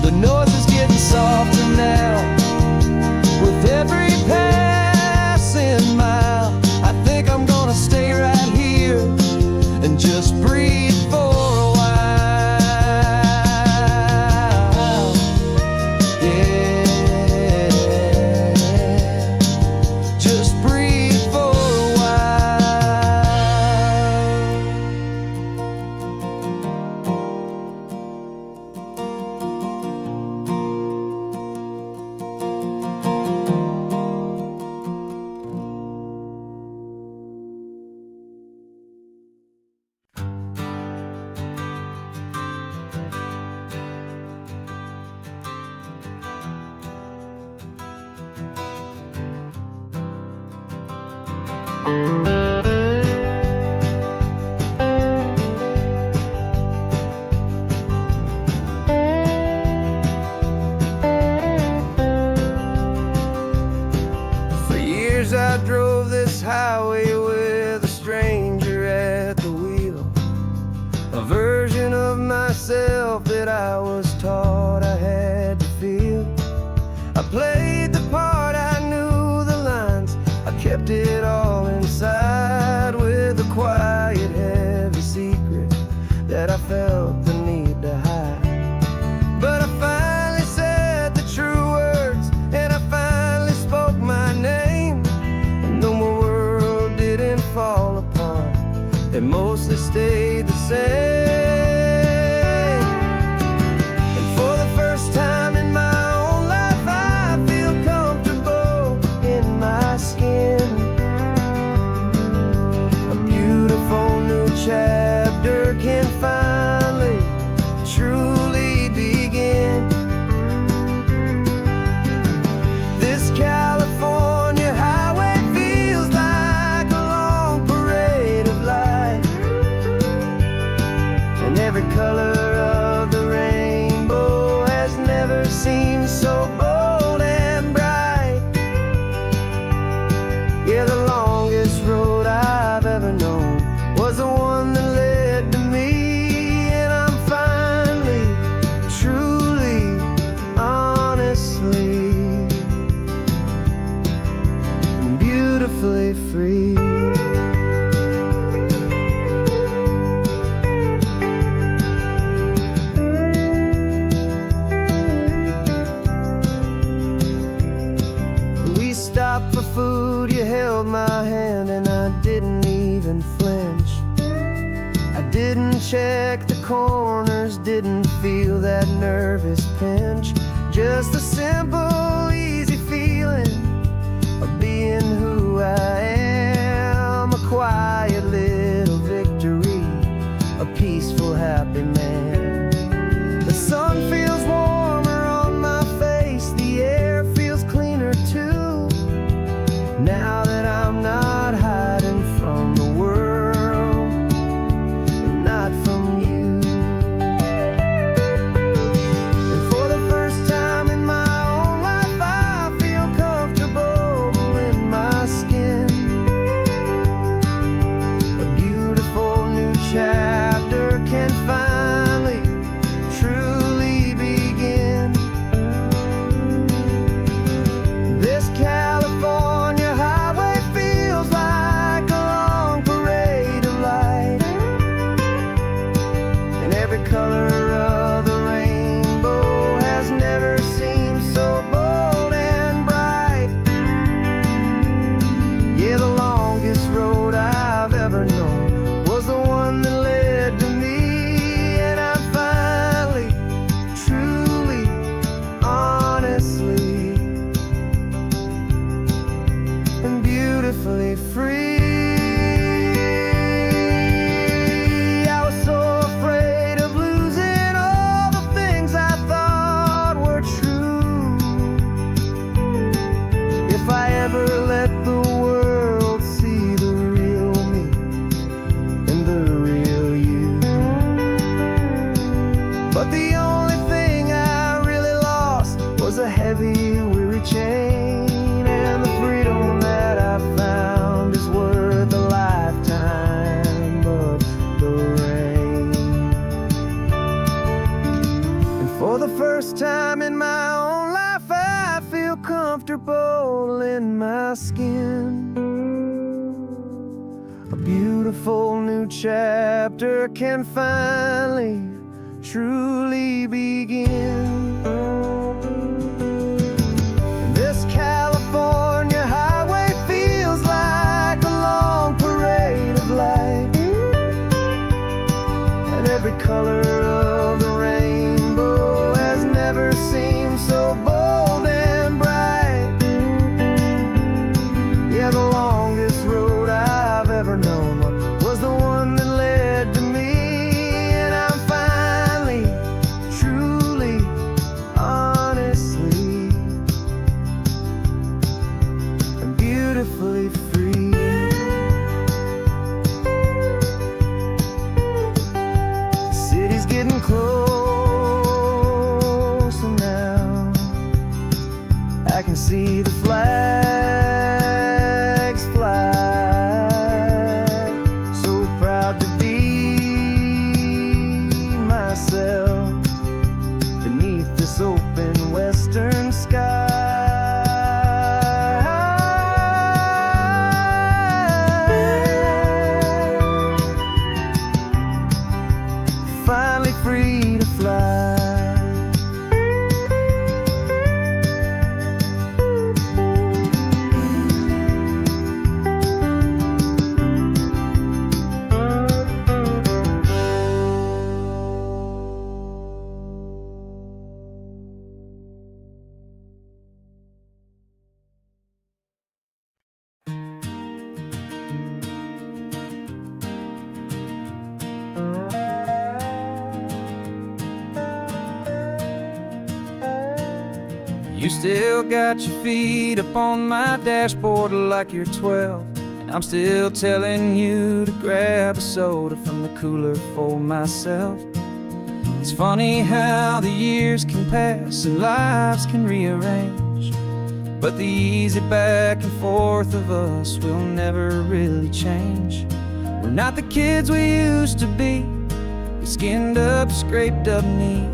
The noise is getting softer now with every passing mile. I think I'm gonna stay right here and just breathe for a while. Yeah, just breathe for a while. For years I drove this highway with a stranger at the wheel, a version of myself that I was taught I had to feel. I played the part, I knew the lines, I kept it all inside with a quiet, heavy secret that I felt the need to hide. But I finally said the true words, and I finally spoke my name. And though my world didn't fall apart, it mostly stayed the same. And for the first time in my own life, I feel comfortable in my skin. A beautiful new chapter can finally truly begin. This California highway feels like a long parade of light, and every color of the rainbow has never seemed so bold and bright. Yeah, the longest road I've ever known was the one that led to me, and I'm fine check the corners, didn't feel that nervous pinch. Just a simple, easy feeling of being who I am. A quiet little victory, a peaceful, happy man. The sun feels warmer on my face, the air feels cleaner too. Now that I'm not hiding from the world, and not from you. And for the first time in my own life, I feel comfortable in my skin. A beautiful new chapter can finally, truly begin. This California highway feels like a long parade of light, and every color of the rainbow has never seemed so bold and bright. Yeah, the longest road I've ever known was the one that led to me, and I'm finally, truly, honestly, and beautifully free. I was so afraid of losing all the things I thought were true. If I ever let the world see the real me and the real you. But the only thing I really lost was a heavy, weary chain, and the freedom that I found is worth a lifetime of the rain. And for the first time in my own life, I feel comfortable in my skin. A beautiful new chapter can finally, truly begin. This California highway feels like a long parade of light, and every color of the rainbow has never seemed so bold and bright. Yeah, the longest road I've ever known was the one that led to me, and I'm finally, truly, honestly, and beautifully free. The city's getting closer now. I can see the flags fly. So proud to be myself beneath this open western sky. Finally free to fly. You still got your feet up on my dashboard like you're 12, and I'm still telling you to grab a soda from the cooler for myself. It's funny how the years can pass and lives can rearrange, but the easy back and forth of us will never really change. We're not the kids we used to be, with skinned up, scraped up knees,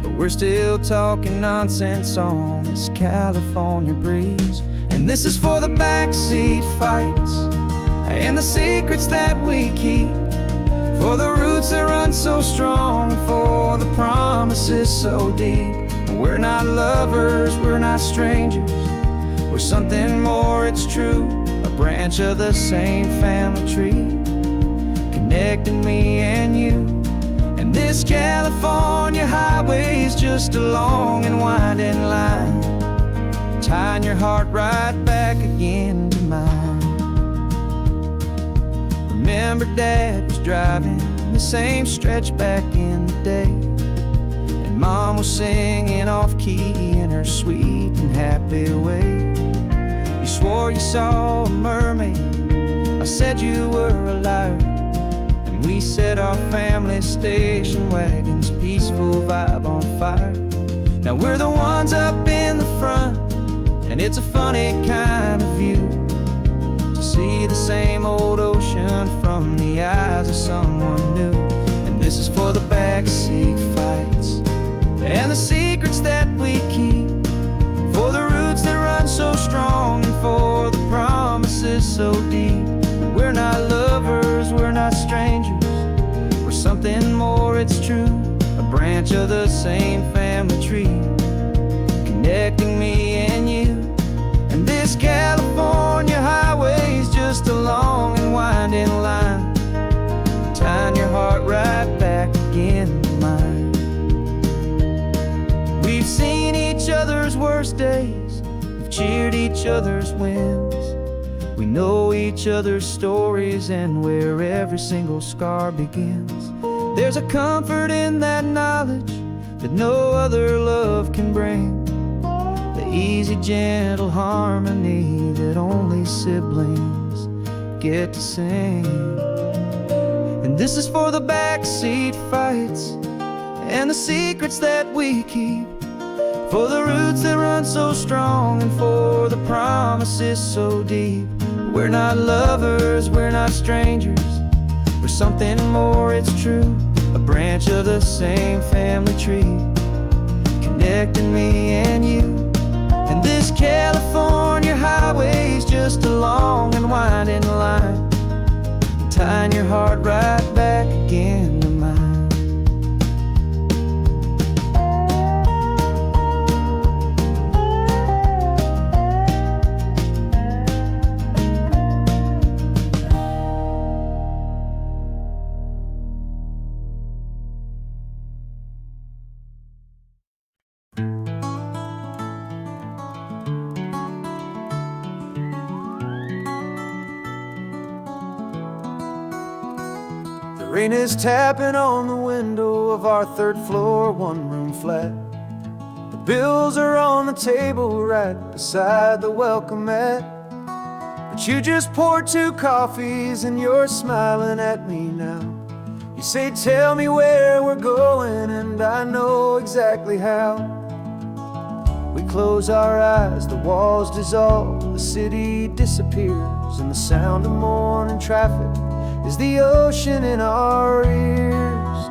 but we're still talking nonsense on this California breeze. And this is for the backseat fights and the secrets that we keep, for the roots that run so strong, for the promises so deep. We're not lovers, we're not strangers, we're something more, it's true, a branch of the same family tree. connecting me and you. And this California highway is just a long and winding line, tying your heart right back again to mine. Remember Dad was driving the same stretch back in the day, and Mom was singing off-key in her sweet and happy way. You swore you saw a mermaid, I said you were a liar, and we set our family station wagon's peaceful vibe on fire. Now we're the ones up in the front, and it's a funny kind of view to see the same old ocean from the eyes of someone new. And this is for the backseat fights and the secrets that we keep, for the roots that run so strong and for the promises so deep. We're not lovers, we're not strangers, we're something more, it's true, a branch of the same family tree, connecting me and you. And this California highway is just a long and winding line, tying your heart right back again to mine. We've seen each other's worst days, we've cheered each other's wins, we know each other's stories and where every single scar begins. There's a comfort in that knowledge that no other love can bring, the easy, gentle harmony that only siblings get to sing. And this is for the backseat fights and the secrets that we keep, for the roots that run so strong and for the promises so deep. We're not lovers, we're not strangers, we're something more, it's true, a branch of the same family tree, connecting me and you. And this California highway is just a long and winding line, tying your heart right back again to mine. Rain is tapping on the window of our third floor, one-room flat. The bills are on the table right beside the welcome mat. But you just poured 2 coffees and you're smiling at me now. You say, tell me where we're going, and I know exactly how. We close our eyes, the walls dissolve, the city disappears, and the sound of morning traffic is the ocean in our ears.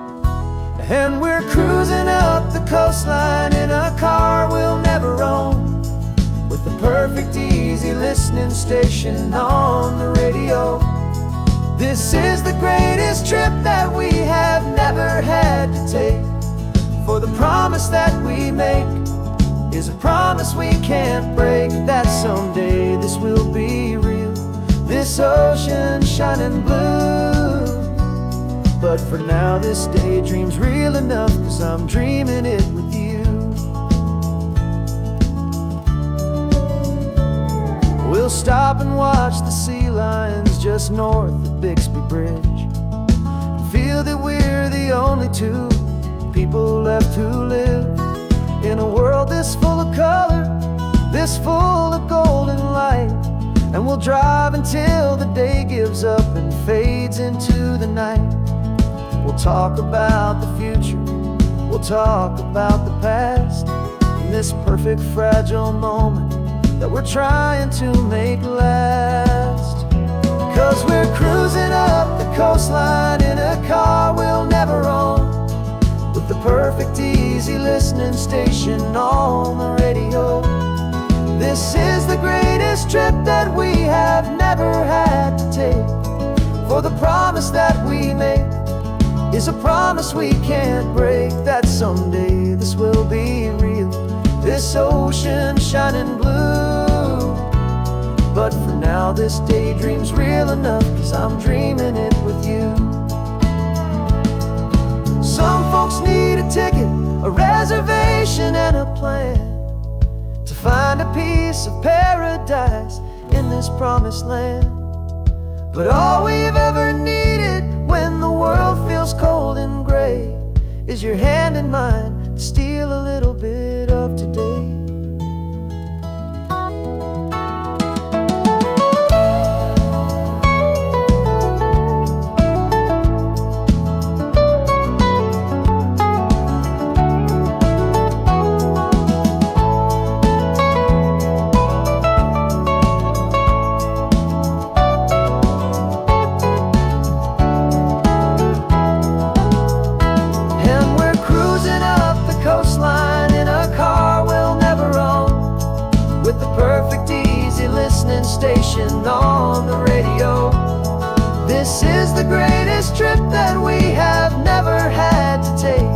And we're cruising up the coastline in a car we'll never own, with the perfect easy listening station on the radio. This is the greatest trip that we have never had to take, for the promise that we make is a promise we can't break, that someday this will be real, this ocean shining blue. But for now this daydream's real enough, 'cause I'm dreaming it with you. We'll stop and watch the sea lions just north of Bixby Bridge, and feel that we're the only 2 people left who live in a world this full of color, this full of golden light. And we'll drive until the day gives up and fades into the night. We'll talk about the future, we'll talk about the past, in this perfect fragile moment that we're trying to make last. 'Cause we're cruising up the coastline in a car we'll never own, with the perfect easy listening station on the radio. This is the greatest trip that we have never had to take, for the promise that we make is a promise we can't break, that someday this will be real, this ocean shining blue. But for now this daydream's real enough, 'cause I'm dreaming it with you. plan to find a piece of paradise in this promised land. But all we've ever needed when the world feels cold and gray is your hand in mine to steal a little bit of today. Station on the radio. This is the greatest trip that we have never had to take.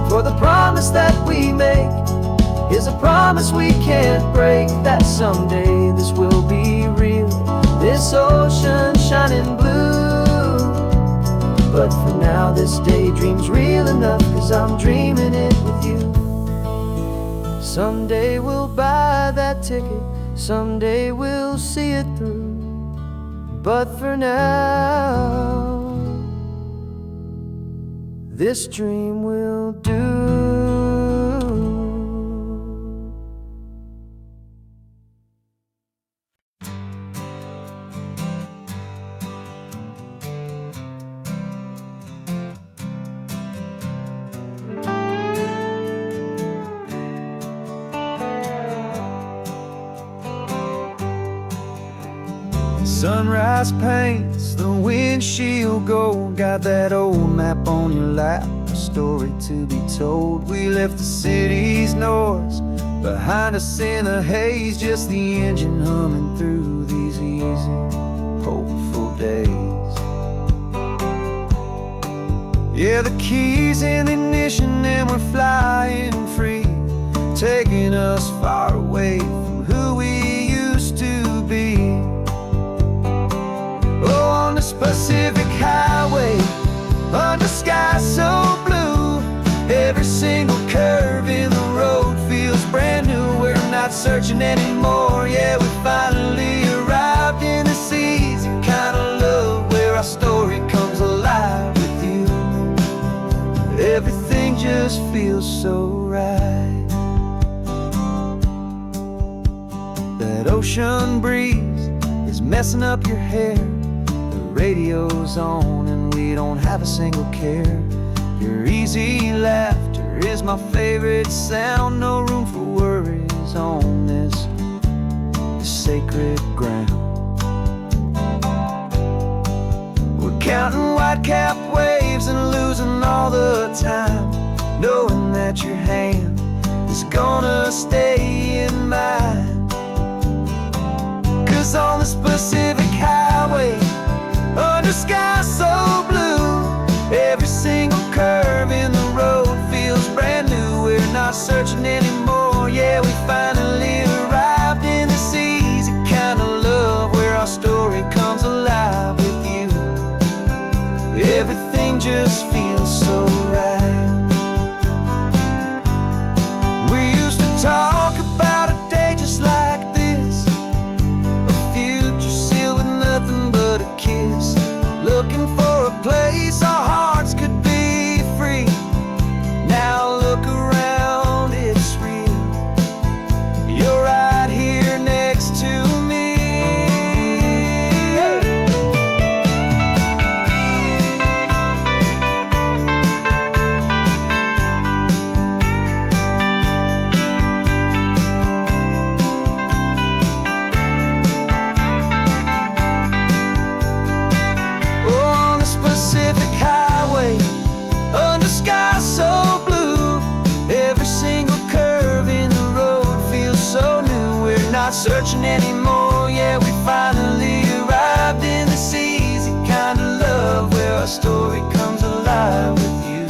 For the promise that we make is a promise we can't break, that someday this will be real, this ocean shining blue. But for now this daydream's real enough, 'cause I'm dreaming it with you. Someday we'll buy that ticket, someday we'll see it through. But for now, this dream will do. Sunrise paints the windshield gold. Got that old map on your lap, a story to be told. We left the city's noise behind us in the haze, just the engine humming through these easy, hopeful days. Yeah, the keys in the ignition and we're flying free, taking us far away from who we used to be. Oh, on this Pacific highway, under sky so blue, every single curve in the road feels brand new. We're not searching anymore, yeah, we finally arrived in this easy kind of love, where our story comes alive with you. Everything just feels so right. That ocean breeze is messing up your hair, radio's on and we don't have a single care. Your easy laughter is my favorite sound. No room for worries on this sacred ground. We're counting white-capped waves and losing all the time, knowing that your hand is gonna stay in mine. 'Cause on this Pacific highway, under sky so blue, every single curve in the road feels brand new. We're not searching anymore, yeah, we finally arrived in this easy kind of love, where our story comes alive with you. Everything just feels so right. We used to talk about a day just like this, a future sealed with nothing but a kiss, looking for a place our hearts could be free. Now look around, it's real. You're right here next to me. Pacific highway, under sky so blue, every single curve in the road feels so new. We're not searching anymore, yeah, we finally arrived in this easy kind of love, where our story comes alive with you.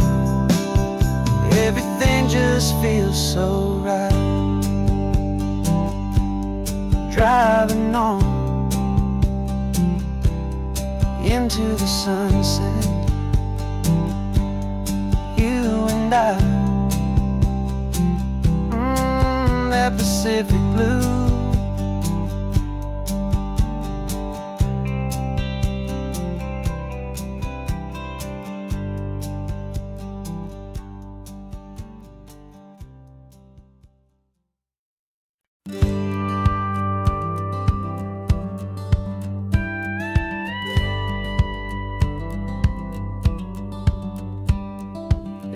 Everything just feels so right. Driving on into the sunset, you and I. Pacific blue.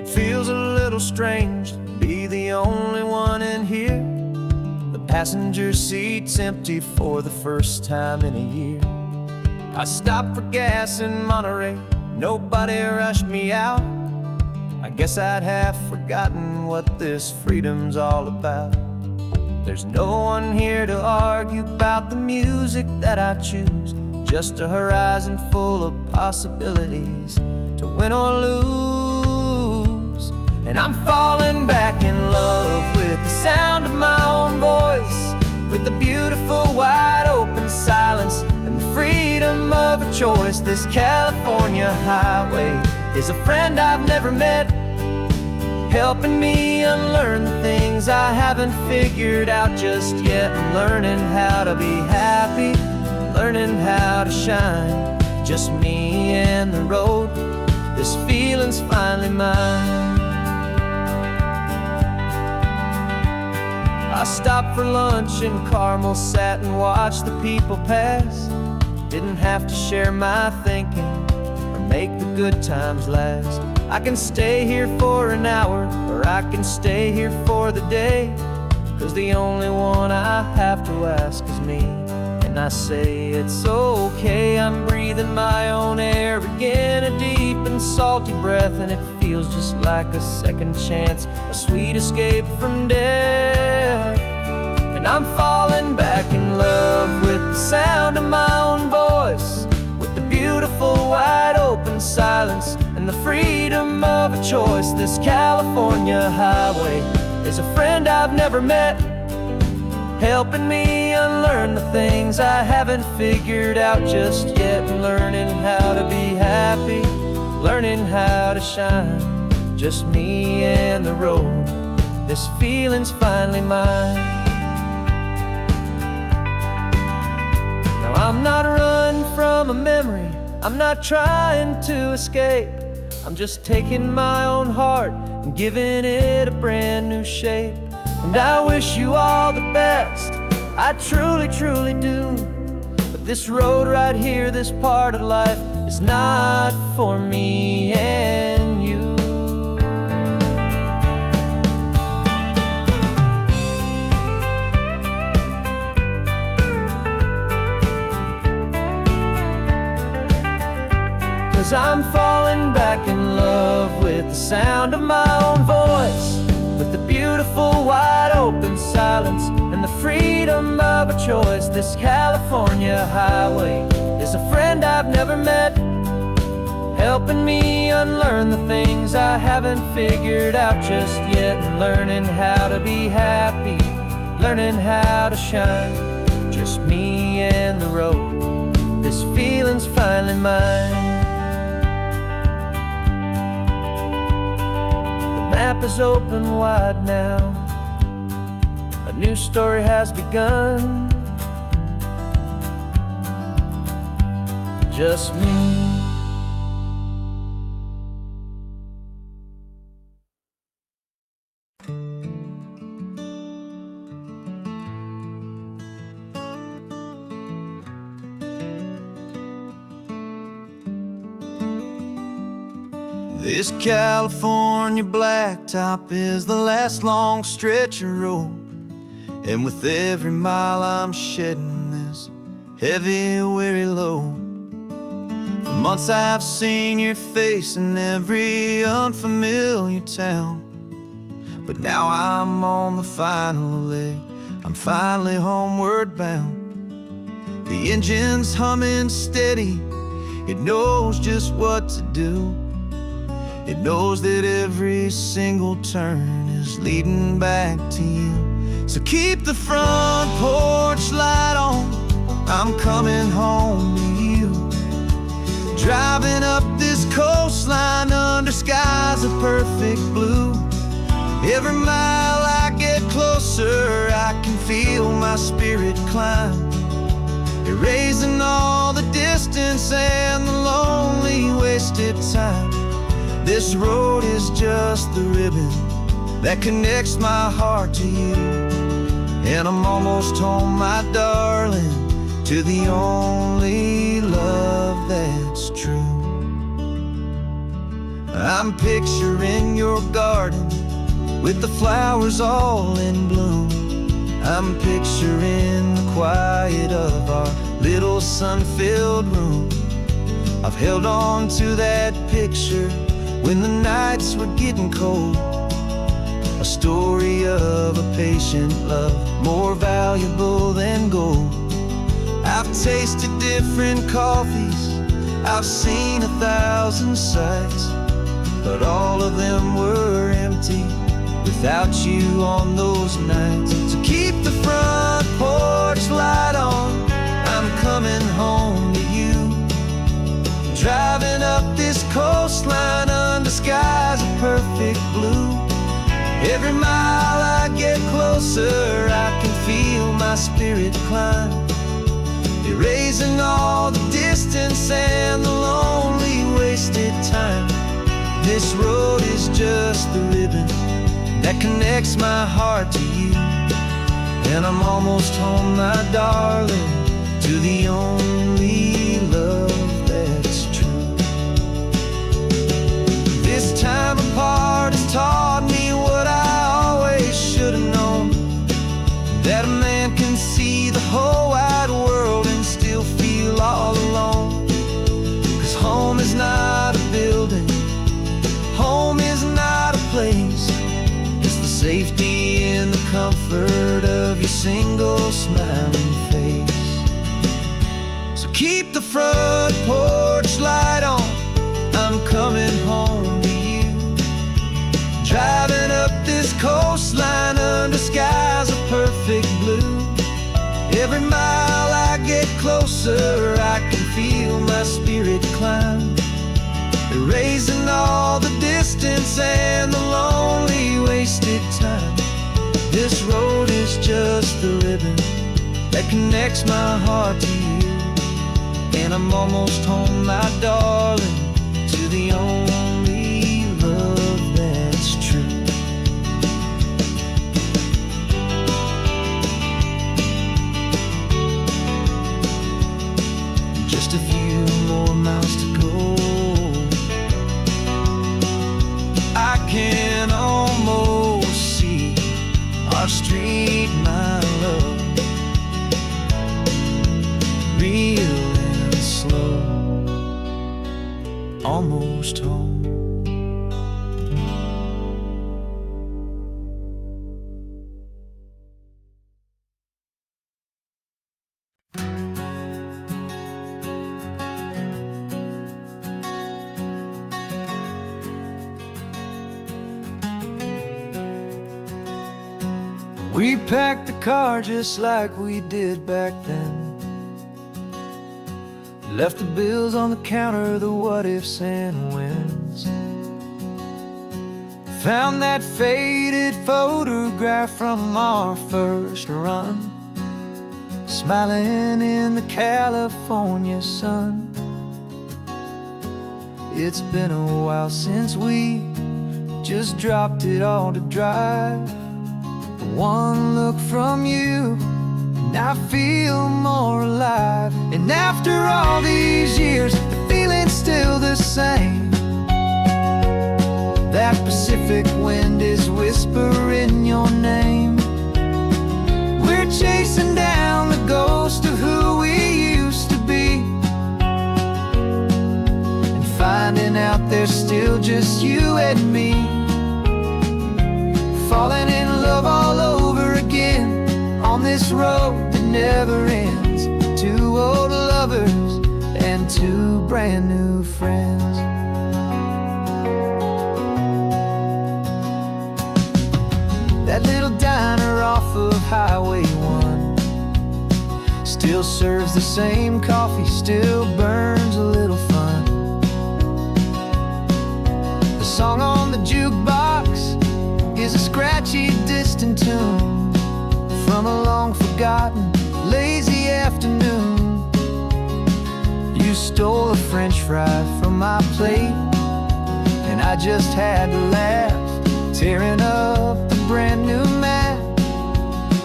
Feels a little strange to be the only one in here. The passenger seat's empty for the first time in a year. I stopped for gas in Monterey, nobody rushed me out. I guess I'd have forgotten what this freedom's all about. There's no one here to argue about the music that I choose, just a horizon full of possibilities to win or lose. And I'm falling back in love with the sound of my own voice, with the beautiful wide open silence and the freedom of a choice. This California highway is a friend I've never met, helping me unlearn the things I haven't figured out just yet. I'm learning how to be happy, learning how to shine, just me and the road. This feeling's finally mine. I stopped for lunch in Carmel, sat and watched the people pass. Didn't have to share my thinking or make the good times last. I can stay here for an hour, or I can stay here for the day, 'cause the only one I have to ask is me. And I say it's okay, I'm breathing my own air again, a deep and salty breath, and it feels just like a second chance, a sweet escape from death. And I'm falling back in love with the sound of my own voice, with the beautiful wide open silence and the freedom of a choice. This California highway is a friend I've never met, helping me unlearn the things I haven't figured out just yet. Learning how to be happy, learning how to shine, just me and the road. This feeling's finally mine. Now I'm not running from a memory, I'm not trying to escape. I'm just taking my own heart and giving it a brand new shape. And I wish you all the best, I truly, truly do. But this road right here, this part of life, is not for me and you. 'Cause I'm falling back in love with the sound of my own voice, with the beautiful wide open silence and the freedom of a choice. This California highway is a friend I've never met, helping me unlearn the things I haven't figured out just yet. And learning how to be happy, learning how to shine, just me and the road. This feeling's finally mine. The map is open wide now, a new story has begun, just me. This California blacktop is the last long stretch of road, and with every mile I'm shedding this heavy, weary load. For months I've seen your face in every unfamiliar town, but now I'm on the final leg, I'm finally homeward bound. The engine's humming steady, it knows just what to do. It knows that every single turn is leading back to you. So keep the front porch light on, I'm coming home to you. Driving up this coastline under skies of perfect blue. Every mile I get closer closer, I can feel my spirit climb, erasing all the distance and the lonely wasted time. This road is just the ribbon that connects my heart to you, and I'm almost home, my darling, to the only love that's true. I'm picturing your garden with the flowers all in bloom. I'm picturing the quiet of our little sun-filled room. I've held on to that picture when the nights were getting cold. A story of a patient love, more valuable than gold. I've tasted different coffees, I've seen 1,000 sights, but all of them were empty without you on those nights. So keep the front porch light on, I'm coming home to you. Driving up this coastline under skies of perfect blue. Every mile I get closer, I can feel my spirit climb, erasing all the distance and the lonely wasted time. This road is just the ribbon that connects my heart to you, and I'm almost home, my darling, to the only love that's true. This time apart has taught me what I always should have known, that a man can see the whole wide world and still feel all alone. 'Cause home is not a building, home is not a place, it's the safety and the comfort of your single smiling face. So keep the front porch light on, I'm coming home to you. Driving up this coastline under skies of perfect blue. Every mile I get closer, I can feel my spirit climb, erasing all the distance and the lonely wasted time. This road is just the ribbon that connects my heart to you, and I'm almost home, my darling, to the only love that's true. Just a few more miles to go, I can almost see our street, my love, real and slow, almost home. We packed the car just like we did back then, left the bills on the counter, the what ifs and whens. Found that faded photograph from our first run, smiling in the California sun. It's been a while since we just dropped it all to drive. One look from you and I feel more alive. And after all these years, the feeling's still the same. That Pacific wind is whispering your name. We're chasing down the ghost of who we used to be, and finding out there's still just you and me. Falling in love all over again on this road that never ends. Two old lovers and two brand new friends. That little diner off of Highway 1 still serves the same coffee, still burns a little fun. The song on the jukebox is a scratchy, distant tune, right from my plate, and I just had to laugh, tearing up a brand new map.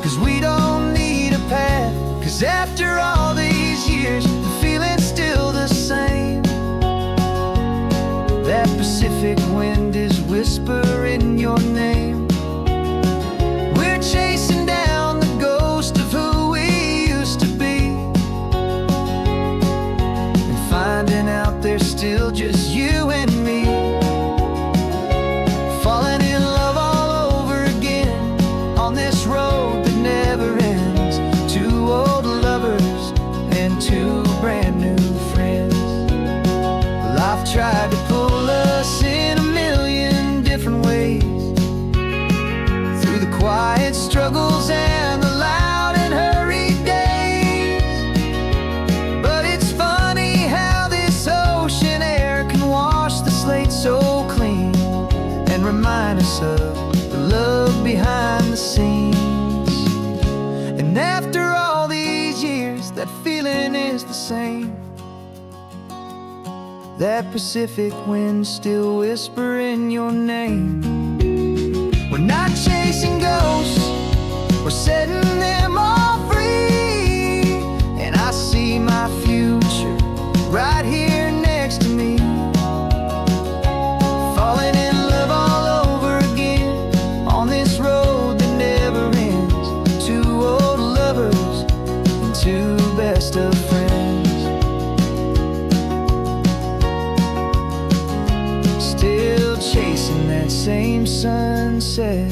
Cause we don't need a path, cause after all these years, the feeling's still the same. That Pacific wind is whispering your name. We're chasing down the ghost of who we used to be, and finding out there's still just you and me. Falling in love all over again on this road that never ends. Two old lovers and two brand new friends. Life tried to pull us in a million different ways, through the quiet struggles and the loud and hurried days. But it's funny how this ocean air can wash the slate so clean, and remind us of the love behind the scenes. And after all these years, that feeling is the same. That Pacific wind still whispering your name. We're not chasing ghosts, we're setting them all free. And I see my future right here next to me. Falling in love all over again on this road that never ends. Two old lovers and two best of friends. Still chasing that same sunset,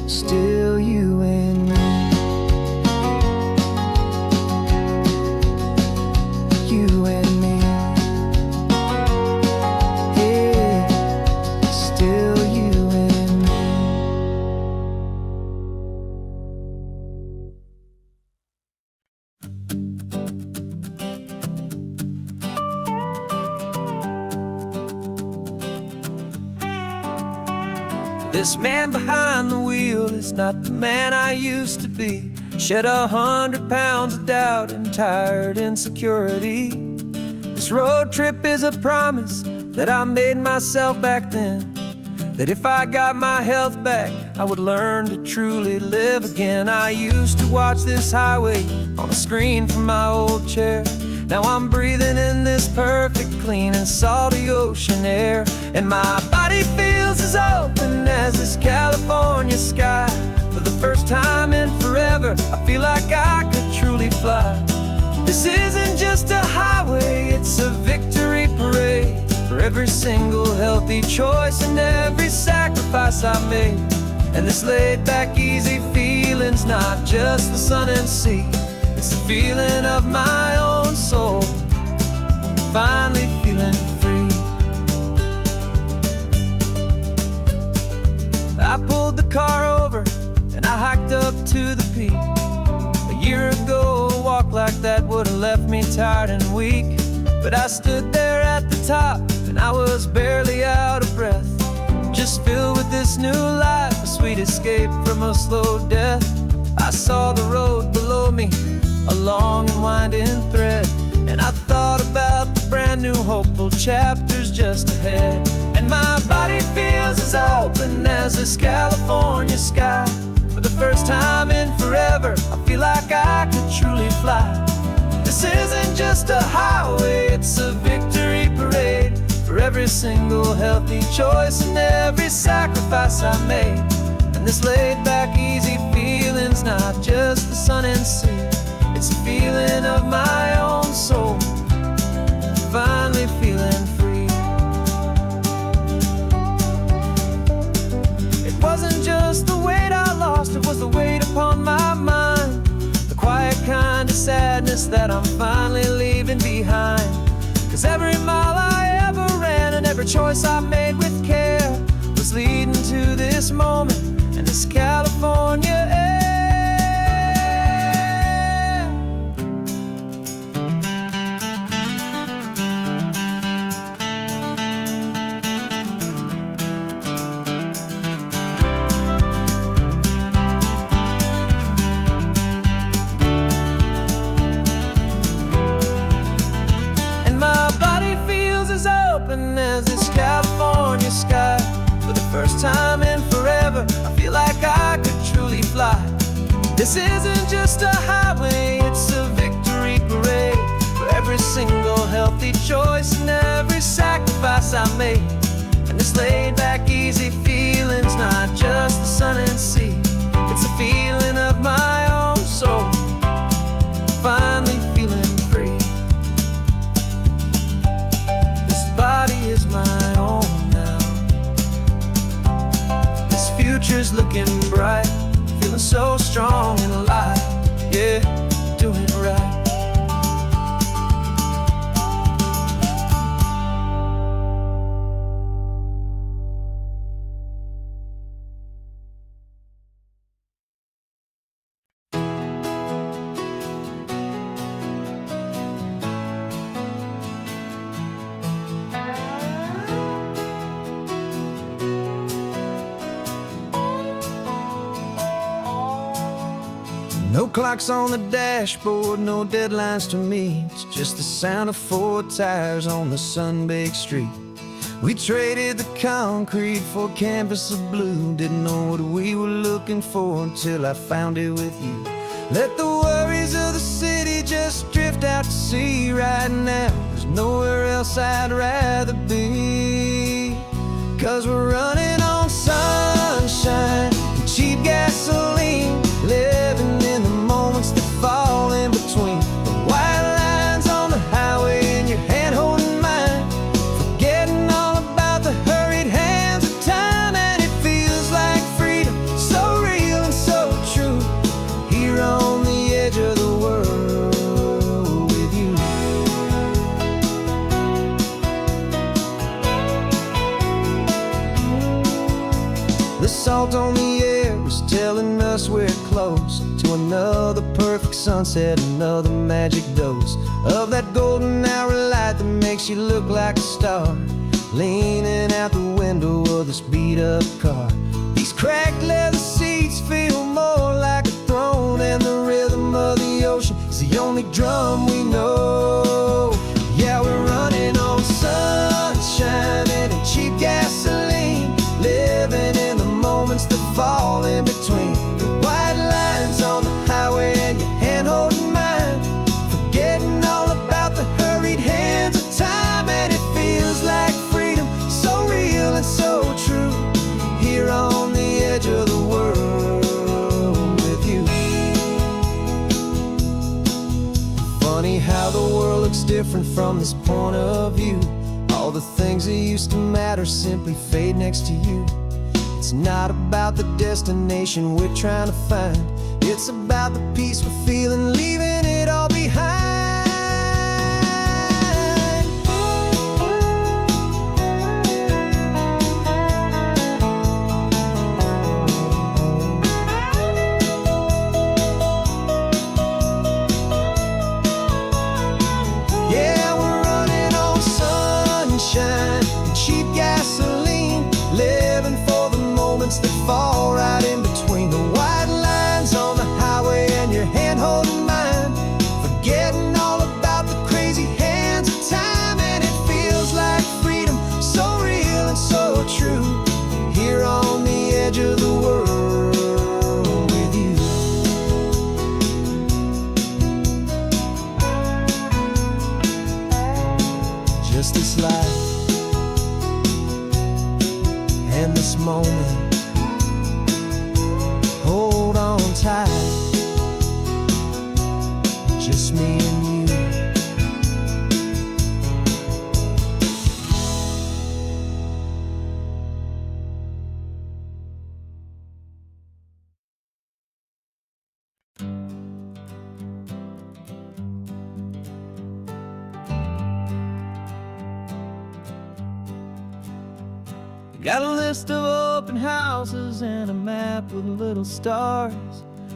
still you and me. You and me. Yeah, still you and me. This man behind the wheel is not the man I used to be. Shed 100 pounds of doubt and tired insecurity. This road trip is a promise that I made myself back then, that if I got my health back, I would learn to truly live again. I used to watch this highway on a screen from my old chair. Now I'm breathing in this perfect, clean and salty ocean air. And my body feels as open as this California sky. For the first time in forever, I feel like I could truly fly. This isn't just a highway, it's a victory parade. For every single healthy choice and every sacrifice I made. And this laid back, easy feeling's not just the sun and sea. It's the feeling of my own soul, finally feeling free. I pulled the car over and I hiked up to the peak. A year ago, a walk like that would have left me tired and weak. But I stood there at the top and I was barely out of breath, just filled with this new life, a sweet escape from a slow death. I saw the road below me, a long and winding thread, and I thought about the brand new hopeful chapters just ahead. And my body feels as open as this California sky. For the first time in forever, I feel like I could truly fly. This isn't just a highway, it's a victory parade. For every single healthy choice and every sacrifice I made. And this laid back, easy feeling's not just the sun and sea. It's a feeling of my own soul, finally feeling free. It wasn't just the weight I lost, it was the weight upon my mind. The quiet kind of sadness that I'm finally leaving behind. Cause every mile I ever ran and every choice I made with care was leading to this moment and this California air. And my This isn't just a highway, it's a victory parade for every single healthy choice and every sacrifice I made. And this laid back, easy feeling's not just the sun and sea, it's a feeling of my own soul, finally feeling free. This body is my own now. This future's looking bright, feeling so strong and alive. Yeah, doing right. No clocks on the dashboard, no deadlines to meet. It's just the sound of 4 tires on the sun-baked street. We traded the concrete for a canvas of blue. Didn't know what we were looking for until I found it with you. Let the worries of the city just drift out to sea right now. There's nowhere else I'd rather be, 'cause we're running on sunshine and cheap gasoline, living in the moments that fall in between the white lines on the highway and your hand holding mine, forgetting all about the hurried hands of time. And it feels like freedom, so real and so true, here on the edge of the world with you. The salt on the air is telling us we're close to another perfect sunset, another magic dose of that golden hour light that makes you look like a star, leaning out the window of this beat-up car. These cracked leather seats feel more like a throne, and the rhythm of the ocean is the only drum we know. Yeah, we're running on sunshine and cheap gasoline, living in the moments that fall in between the white lines on the highway and your hand holding mine, forgetting all about the hurried hands of time. And it feels like freedom, so real and so true, here on the edge of the world with you. Funny how the world looks different from this point of view. All the things that used to matter simply fade next to you. It's not about the destination we're trying to find, it's about the peace we're feeling, leaving it all behind. Yeah, we're running on sunshine and cheap gasoline, living for the moments that fall right in between the white lines on the highway and your hand holding mine, forgetting all about the crazy hands of time. And it feels like freedom, so real and so true, here on the edge of the world with you. Just this life and this moment, hold on tight, just me and you. Got a list of open houses and a map with little stars.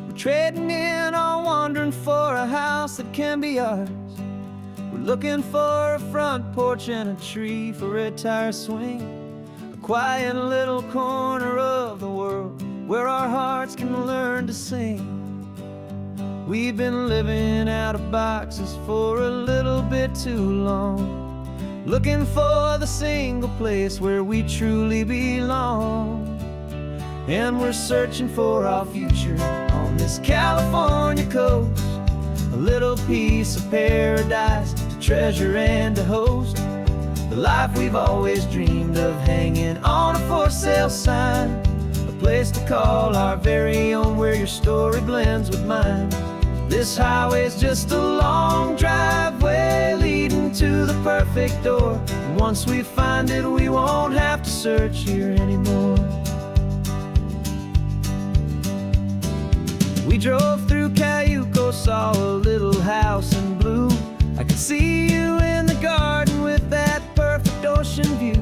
We're trading in on wandering for a house that can be ours. We're looking for a front porch and a tree for a tire swing, a quiet little corner of the world where our hearts can learn to sing. We've been living out of boxes for a little bit too long, looking for the single place where we truly belong. And we're searching for our future on on this California coast. A little piece of paradise to treasure and to host. The life we've always dreamed of, hanging on a for sale sign. A place to call our very own, where your story blends with mine. This highway's just a long driveway leading to the perfect door. And once we find it, we won't have to search here anymore. We drove through Cayuco, saw a little house in blue. I could see you in the garden with that perfect ocean view.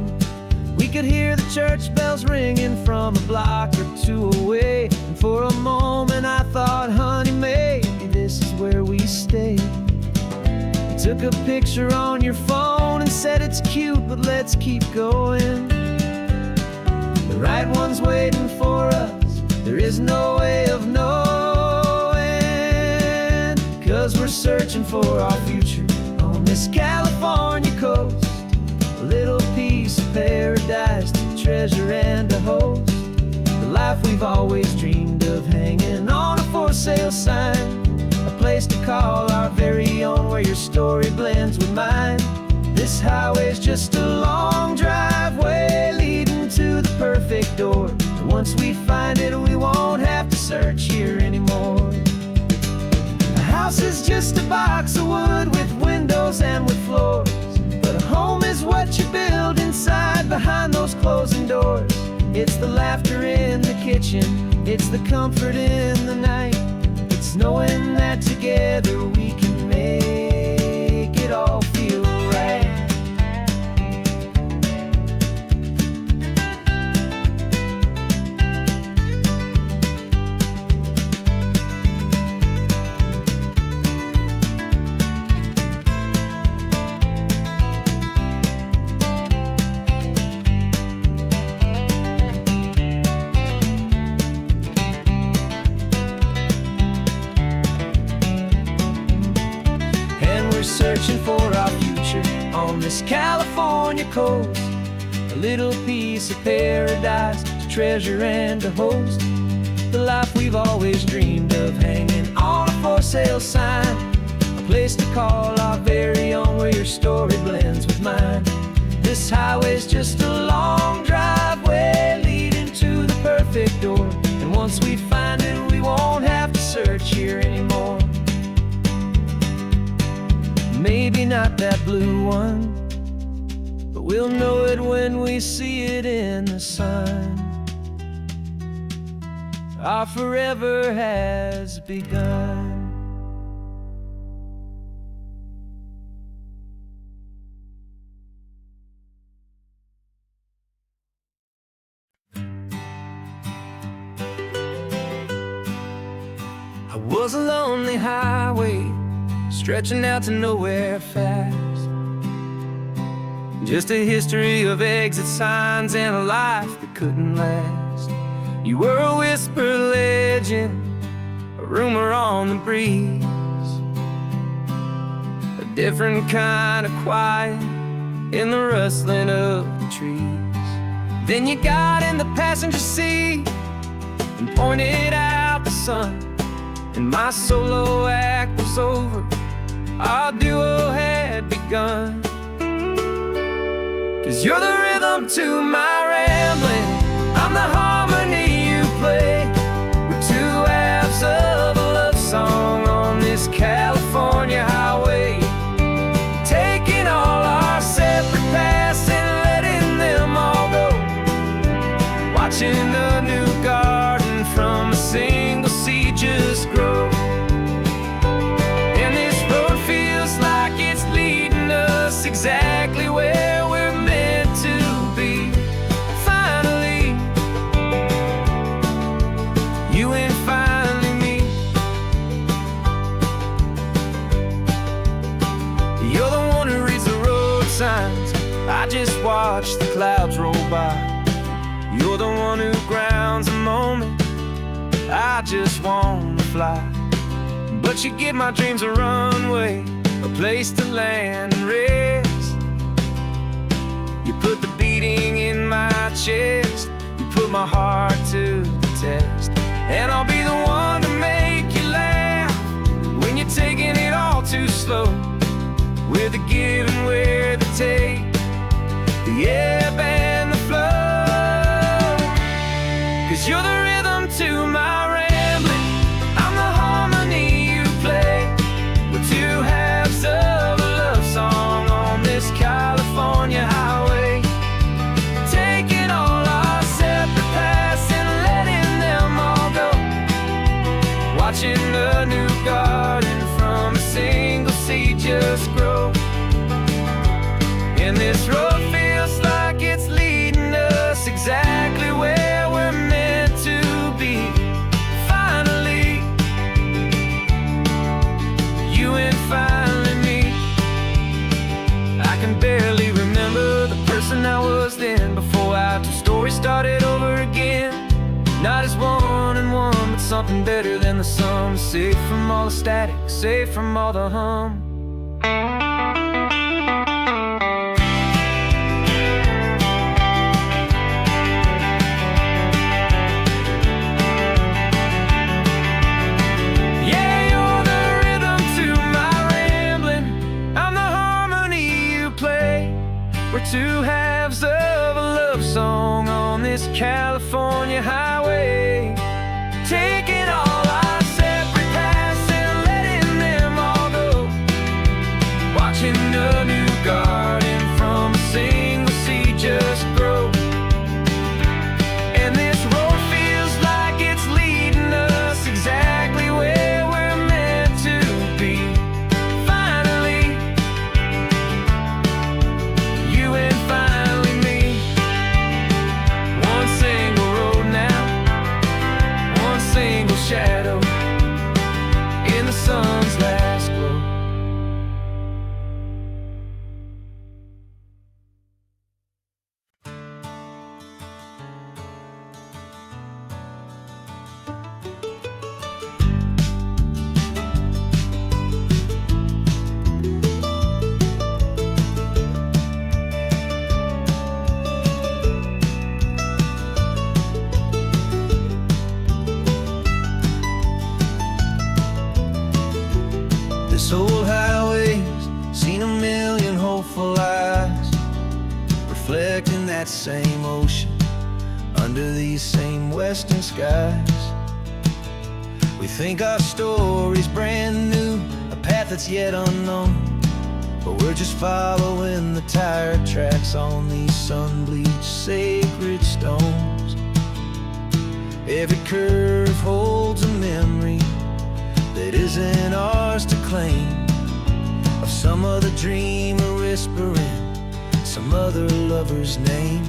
We could hear the church bells ringing from a block or two away. And for a moment I thought, honey, maybe this is where we stay. You took a picture on your phone and said it's cute, but let's keep going. The right one's waiting for us, there is no way of knowing. 'Cause we're searching for our future on this California coast. A little piece of paradise to treasure and to host. The life we've always dreamed of, hanging on a for sale sign. A place to call our very own, where your story blends with mine. This highway's just a long driveway leading to the perfect door. And once we find it, we won't have to search here anymore. A house is just a box of wood with windows and with floors. But a home is what you build inside, behind those closing doors. It's the laughter in the kitchen, it's the comfort in the night. It's knowing that together we can make it all feel right. Searching for our future on this California coast. A little piece of paradise to treasure and to host. The life we've always dreamed of, hanging on a for sale sign. A place to call our very own, where your story blends with mine. This highway's just a long driveway leading to the perfect door. And once we find it, we won't have to search here anymore. Maybe not that blue one, but we'll know it when we see it in the sun. Our forever has begun. I was a lonely highway, stretching out to nowhere fast. Just a history of exit signs and a life that couldn't last. You were a whisper legend, a rumor on the breeze, a different kind of quiet in the rustling of the trees. Then you got in the passenger seat and pointed out the sun, and my solo act was over, our duo had begun. 'Cause you're the rhythm to my rambling, I'm the harmony you play. We're two halves of a love song on this California highway, taking all our separate paths and letting them all go. Watching a new garden from a single seed just grow. Exactly where we're meant to be. Finally, you and finally me. You're the one who reads the road signs, I just watch the clouds roll by. You're the one who grounds a moment, I just wanna fly. But you give my dreams a runway, a place to land and rest. You put the beating in my chest, you put my heart to the test. And I'll be the one to make flow, with the give and where the take, the ebb and the flow. 'Cause you're the rhythm to my rambling, I'm the harmony you play. We're two halves of a love song on this California highway, taking all our separate paths and letting them all go, watching a new garden from a single seed just grow. And this road feels like it's leading us exactly where we're meant to be. Finally, you and finally me. I can barely remember the person I was then, before our two stories started over again. Not as one and one, but something better than the sum. Safe from all the static, safe from all the hum. We're two halves of a love song on this California highway, taking all our separate paths and letting them all go, watching a new garden from a single seed just grow. And this road feels like it's leading us exactly where we're meant to be. Finally, you and finally me. One single road now, one single shadow in the sun's last glow. This old highway's seen a million hopeful eyes, reflecting that same ocean under these same western skies. We think our story's brand new, a path that's yet unknown, but we're just following the tire tracks on these sun-bleached sacred stones. Every curve holds a memory that isn't ours to claim, of some other dreamer whispering some other lover's name.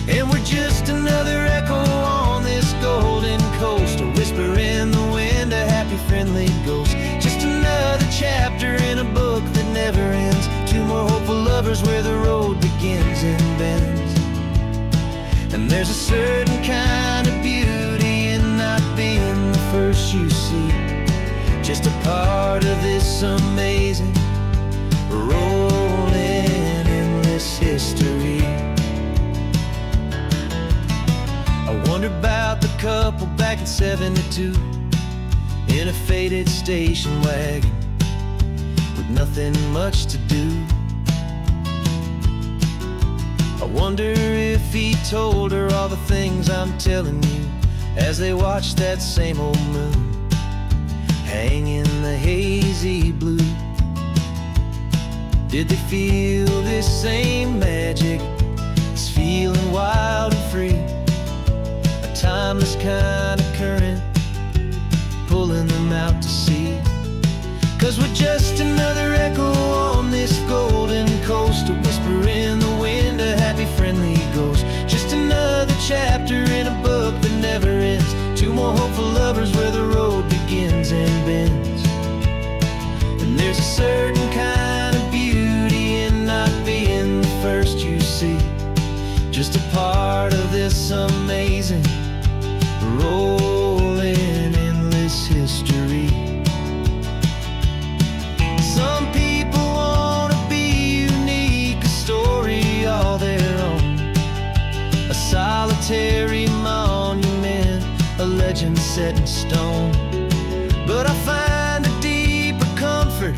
And we're just another echo on this golden coast, a whisper in the wind, a happy friendly ghost. Just another chapter in a book that never ends, two more hopeful lovers where the road begins and bends. And there's a certain kind of beauty in not being the first you see, just a part of this amazing, rolling, endless history. I wonder about the couple back in '72 in a faded station wagon with nothing much to do. I wonder if he told her all the things I'm telling you as they watched that same old moon hang in the hazy blue. Did they feel this same magic, this feeling wild and free, a timeless kind of current pulling them out to sea? 'Cause we're just another echo on this golden coast, a whisper in the wind, a happy friendly ghost. Just another chapter in a book that never ends, two more hopeful lovers where the road begins and bends. And there's a certain kind of beauty in not being the first you see, just a part of this amazing, rolling, endless history. Some people wanna be unique, a story all their own, a solitary monument, a legend set in stone. But I find a deeper comfort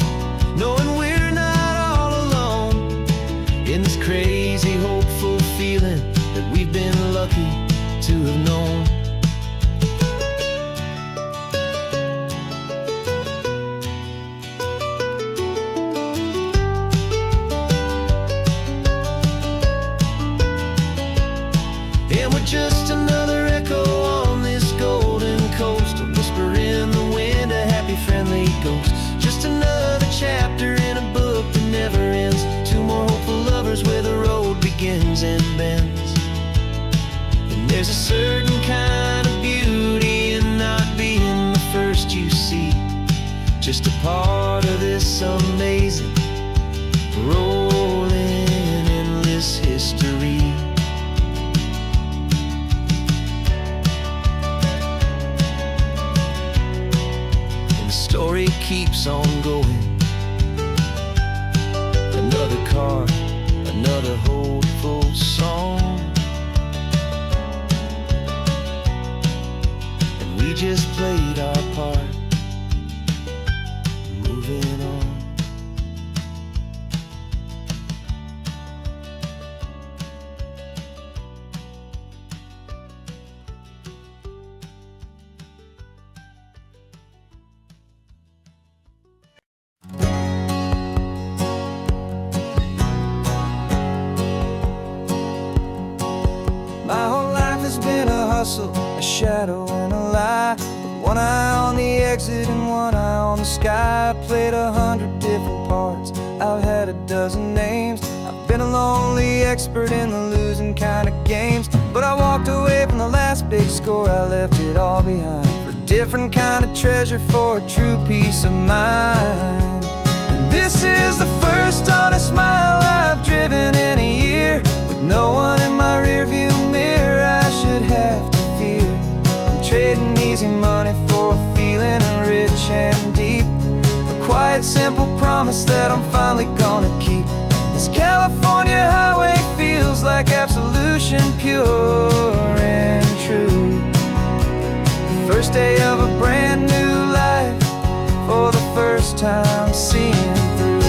There's a certain kind of beauty in not being the first you see, just a part of this amazing rolling endless history. And the story keeps on going. Another card, another hopeful song, and we just played our part, moving on. My whole life has been a hustle, a shadow and a lie, with one eye on the exit and one eye on the sky. I played 100 different parts, I've had a dozen names. I've been a lonely expert in the losing kind of games, but I walked away from the last big score, I left it all behind for a different kind of treasure, for a true peace of mind. And this is the first honest mile I've driven in a year, with no one in my rearview mirror I should have to fear. I'm trading easy money for a feeling rich and deep, a quiet simple promise that I'm finally gonna keep. This California highway feels like absolution, pure and true. The first day of a brand new life, for the first time seeing through.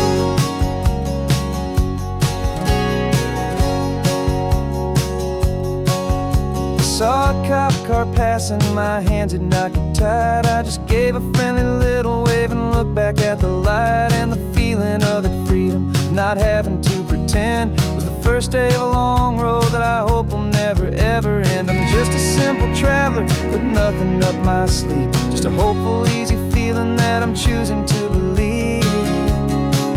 Saw a cop car passing, my hands had not got tied. I just gave a friendly little wave and looked back at the light, and the feeling of the freedom, not having to pretend, was the first day of a long road that I hope will never ever end. I'm just a simple traveler with nothing up my sleeve, just a hopeful easy feeling that I'm choosing to believe.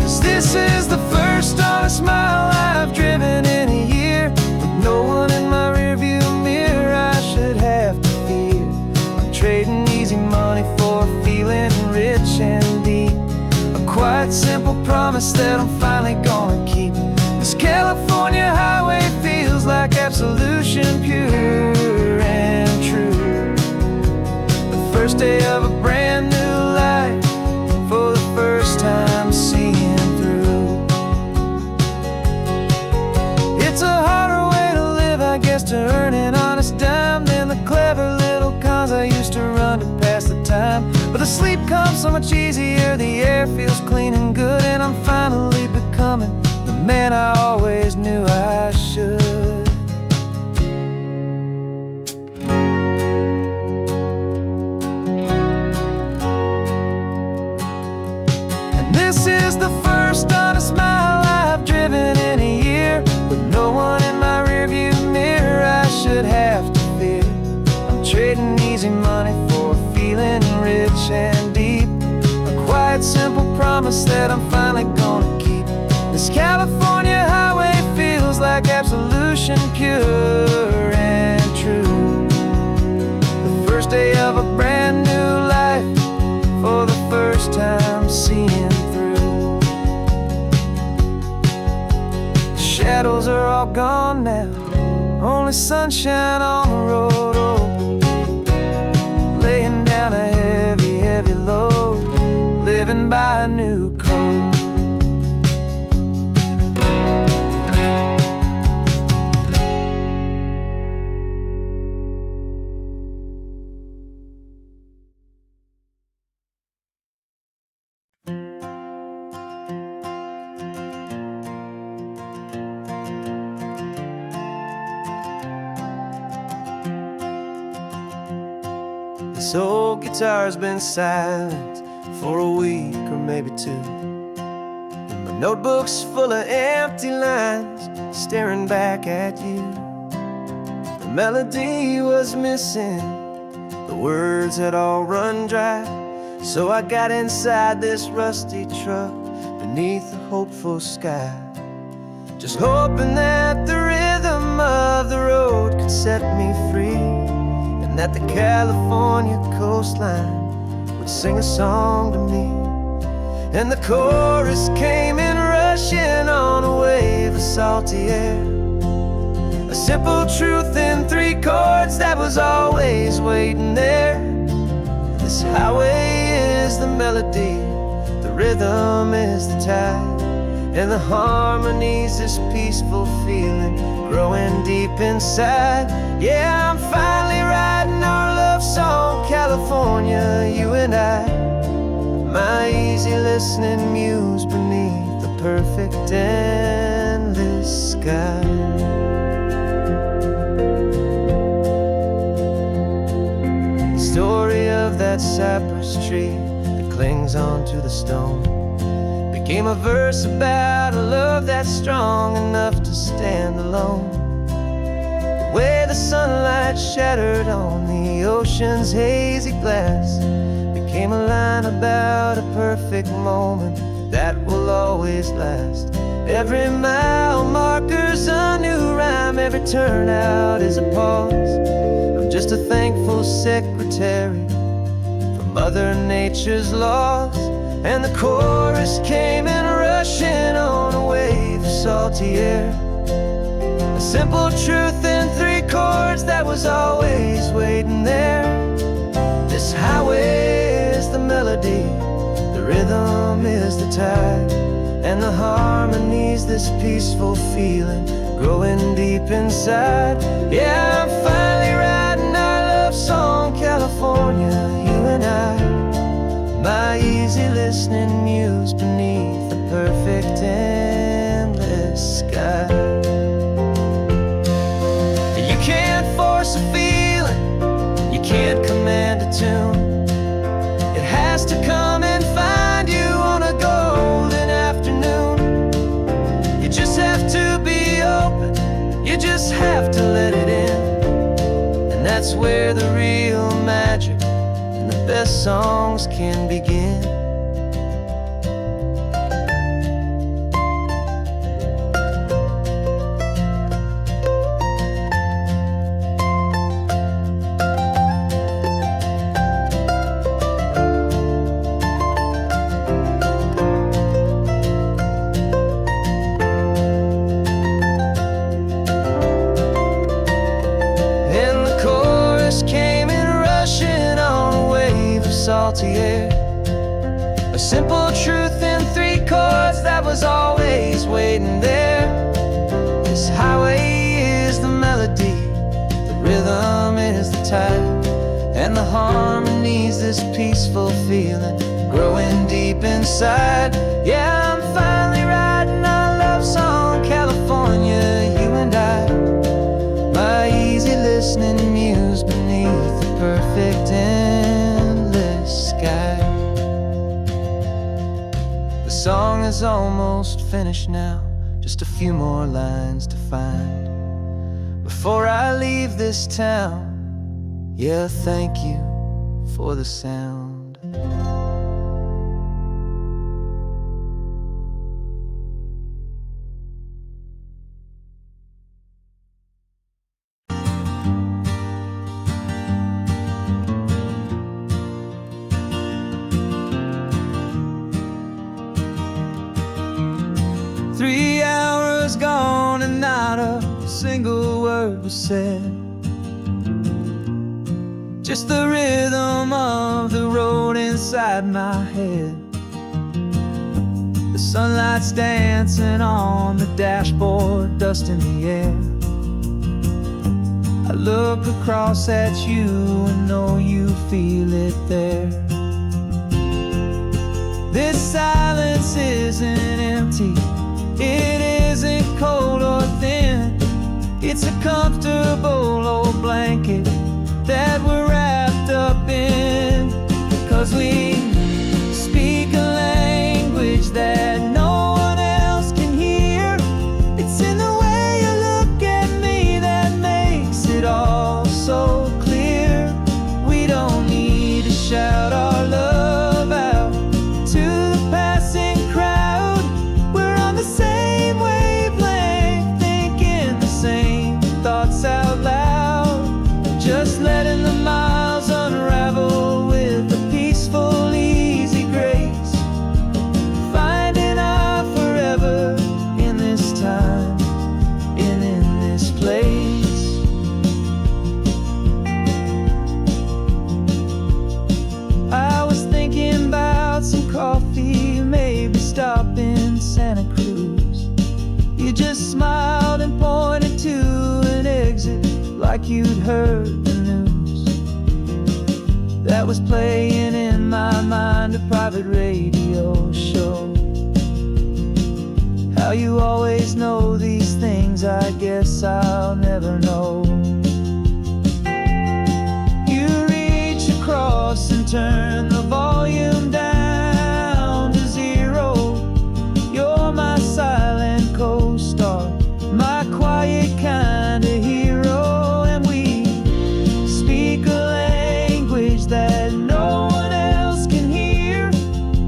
'Cause this is the first honest mile I've driven in a year, with no one in my rearview mirror I should have to fear. I'm trading easy money for a feeling rich and deep, a quiet simple promise that I'm finally gonna keep. This California highway feels like absolution, pure and true. The first day of a brand new life, for the first time seeing through. It's a harder way to live, I guess, to earn an honest dime than the clever little cons I used to run to pass the time. But the sleep comes so much easier, the air feels clean and good, and I'm finally becoming the man I always knew I should. And this is the first honest mile I've driven in a year, with no one in my rearview mirror I should have to fear. I'm trading easy money for a feeling rich and deep, a quiet simple promise that I'm finally gonna keep. This California highway feels like absolution, pure and true. The first day of a brand new life, for the first time seeing through. The shadows are all gone now, only sunshine on the road. Oh, laying down a heavy, heavy load, living by a new code. This old guitar's been silent for a week or maybe two, and my notebook's full of empty lines staring back at you. The melody was missing, the words had all run dry, so I got inside this rusty truck beneath a hopeful sky, just hoping that the rhythm rhythm of the road could set me free, and that the California coastline would sing a song to me. And the chorus came in rushing on a wave of salty air, a simple truth in 3 chords that was always waiting there. This highway is the melody, the rhythm is the tide, and the harmony's this peaceful feeling growing deep inside. Yeah, I'm finally writing our love song, California, you and I, my easy listening muse beneath the perfect endless sky. The story of that cypress tree that clings onto the stone became a verse about a love that's strong enough to stand alone. The way the sunlight shattered on the ocean's hazy glass became a line about a perfect moment that will always last. Every mile marker's a new rhyme, every turnout is a pause. I'm just a thankful secretary for Mother Nature's laws. And the chorus came in rushing on a wave of salty air, a simple truth in 3 chords that was always waiting there. This highway is the melody, the rhythm is the tide, and the harmony's this peaceful feeling growing deep inside. Yeah, I'm finally writing our love song, California, you and I, my easy listening muse beneath the perfect endless sky. You can't force a feeling, you can't command a tune. It has to come and find you on a golden afternoon. You just have to be open, you just have to let it in, and that's where the real magic and the best songs can begin. Salty air, a simple truth in 3 chords that was always waiting there. This highway is the melody, the rhythm is the tide, and the harmony's this peaceful feeling growing deep inside. Yeah, I'm finally writing our love song, California, you and I, my easy listening muse beneath the perfect endless sky. The song is almost finished now, just a few more lines to find before I leave this town. Yeah, thank you for the sound. 3 hours gone and not a single word was said. Just the rhythm of the road inside my head. The sunlight's dancing on the dashboard, dust in the air. I look across at you and know you feel it there. This silence isn't empty, it isn't cold or thin. It's a comfortable old blanket that we're wrapped up in. 'Cause we speak a language that no one else can hear. It's in the way you look at me that makes it all so clear. We don't need to shout our love out to the passing crowd. We're on the same wavelength, thinking the same Just letting the miles unravel with a peaceful, easy grace, finding our forever in this time and in this place. I was thinking about some coffee, maybe stop in Santa Cruz. You just smiled and pointed to an exit like you'd heard the news. That was playing in my mind, a private radio show. How you always know these things, I guess I'll never know. You reach across and turn the volume down to zero. You're my silent co-star, my quiet kind of hero. And we speak a language that no one else can hear.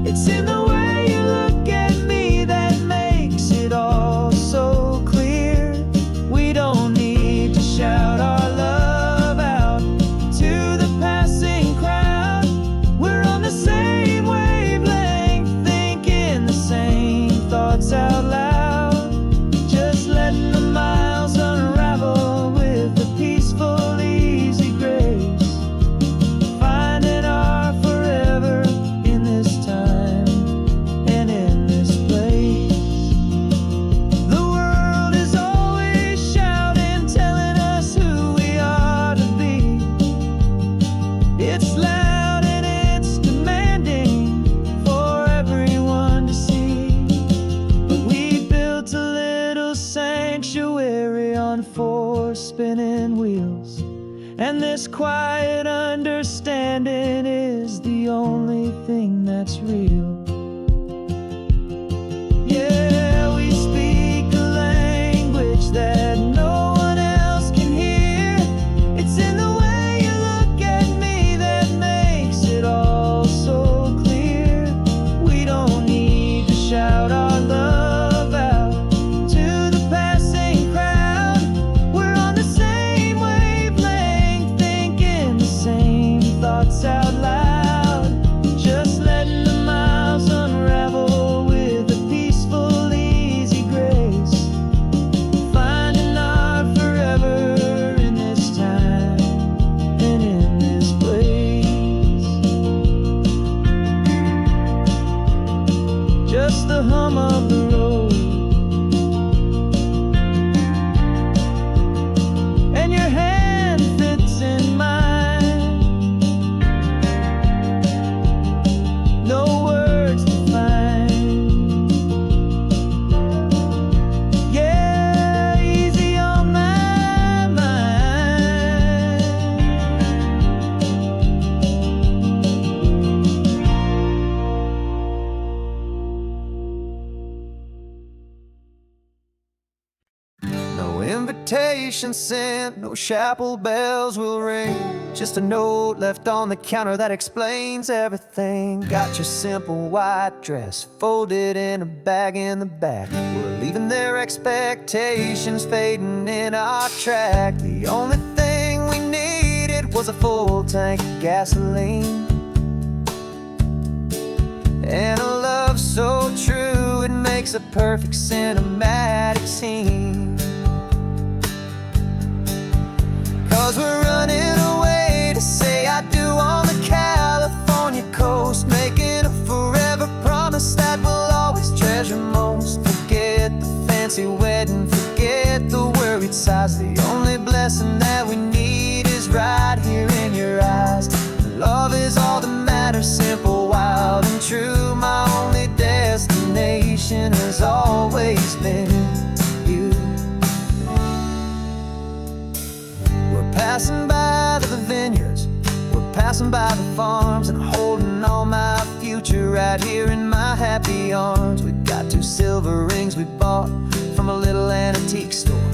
It's in the way you look at me that makes it all so clear. We don't need to shout our love out to the passing crowd. We're on the same wavelength, thinking the same thoughts out loud. Just letting the miles unravel with a peaceful, easy grace, finding our forever in this time and in this place. The world is always shouting, telling us who we are to be. It's loud and it's demanding for everyone to see. But we built a little sanctuary on four spinning wheels, and this quiet understanding is the only thing that's real. Yeah, we speak a language that no one else can hear. It's in the way you look at me that makes it all so clear. We don't need to shout our love out to the passing crowd. We're on the same wavelength, thinking the same thoughts out loud. Just letting the miles unravel with a peaceful, easy grace, finding our forever in this time and in this place. Just the hum of the road and your hand fits in mine. No words to find. Yeah, easy on my mind. No invitation sent, no chapel bells will ring. Just a note left on the counter that explains everything. Got your simple white dress folded in a bag in the back. We're leaving their expectations fading in our track. The only thing we needed was a full tank of gasoline and a love so true it makes a perfect cinematic scene. 'Cause we're running away to say I do on the California coast, making a forever promise that we'll always treasure most. Forget the fancy wedding, forget the worried sighs. The only blessing that we need is right here in your eyes. Love is all that matters, simple, wild, and true. My only destination has always been you. We're passing by the vineyards, we're passing by the farms, and holding all my future right here in my happy arms. We've got 2 silver rings we bought from a little antique store.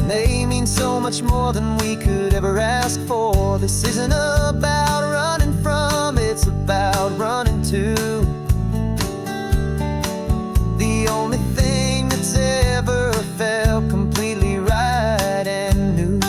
They mean so much more than we could ever ask for. This isn't about running from, it's about running to. The only thing that's ever felt completely right and new.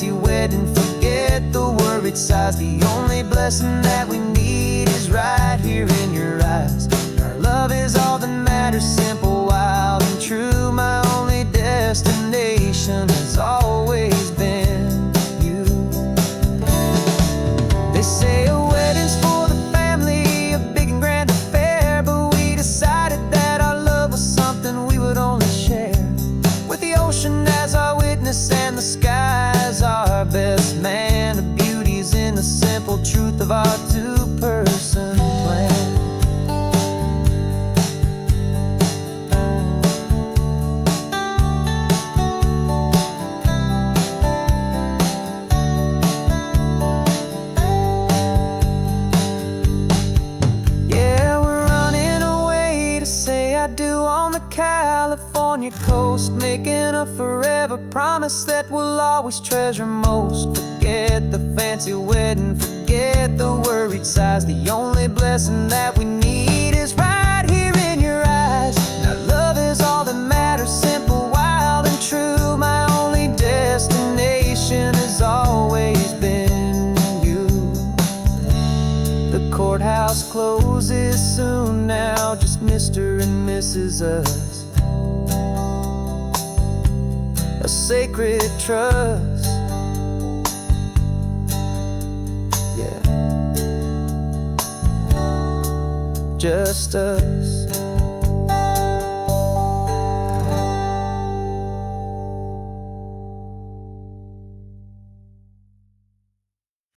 fancy wedding, forget the worried sighs. The only blessing that we need is right here in your eyes. Our love is all that matters, simple, wild, and true. My only destination has always been you. They say a wedding's for the family, a big and grand affair, but we decided that our love was something we would only share with the ocean as our witness and the sky as our best man. The beauty's in the simple truth of our two-person plan. I do on the California coast, making a forever promise that we'll always treasure most. Forget the fancy wedding, forget the worried sighs. The only blessing that we need is right here in your eyes. Now love is all that matters, simple, wild, and true. My only destination has always been you. The courthouse closes soon now, just Mr. and Mrs. Us, a sacred trust. Yeah, just us.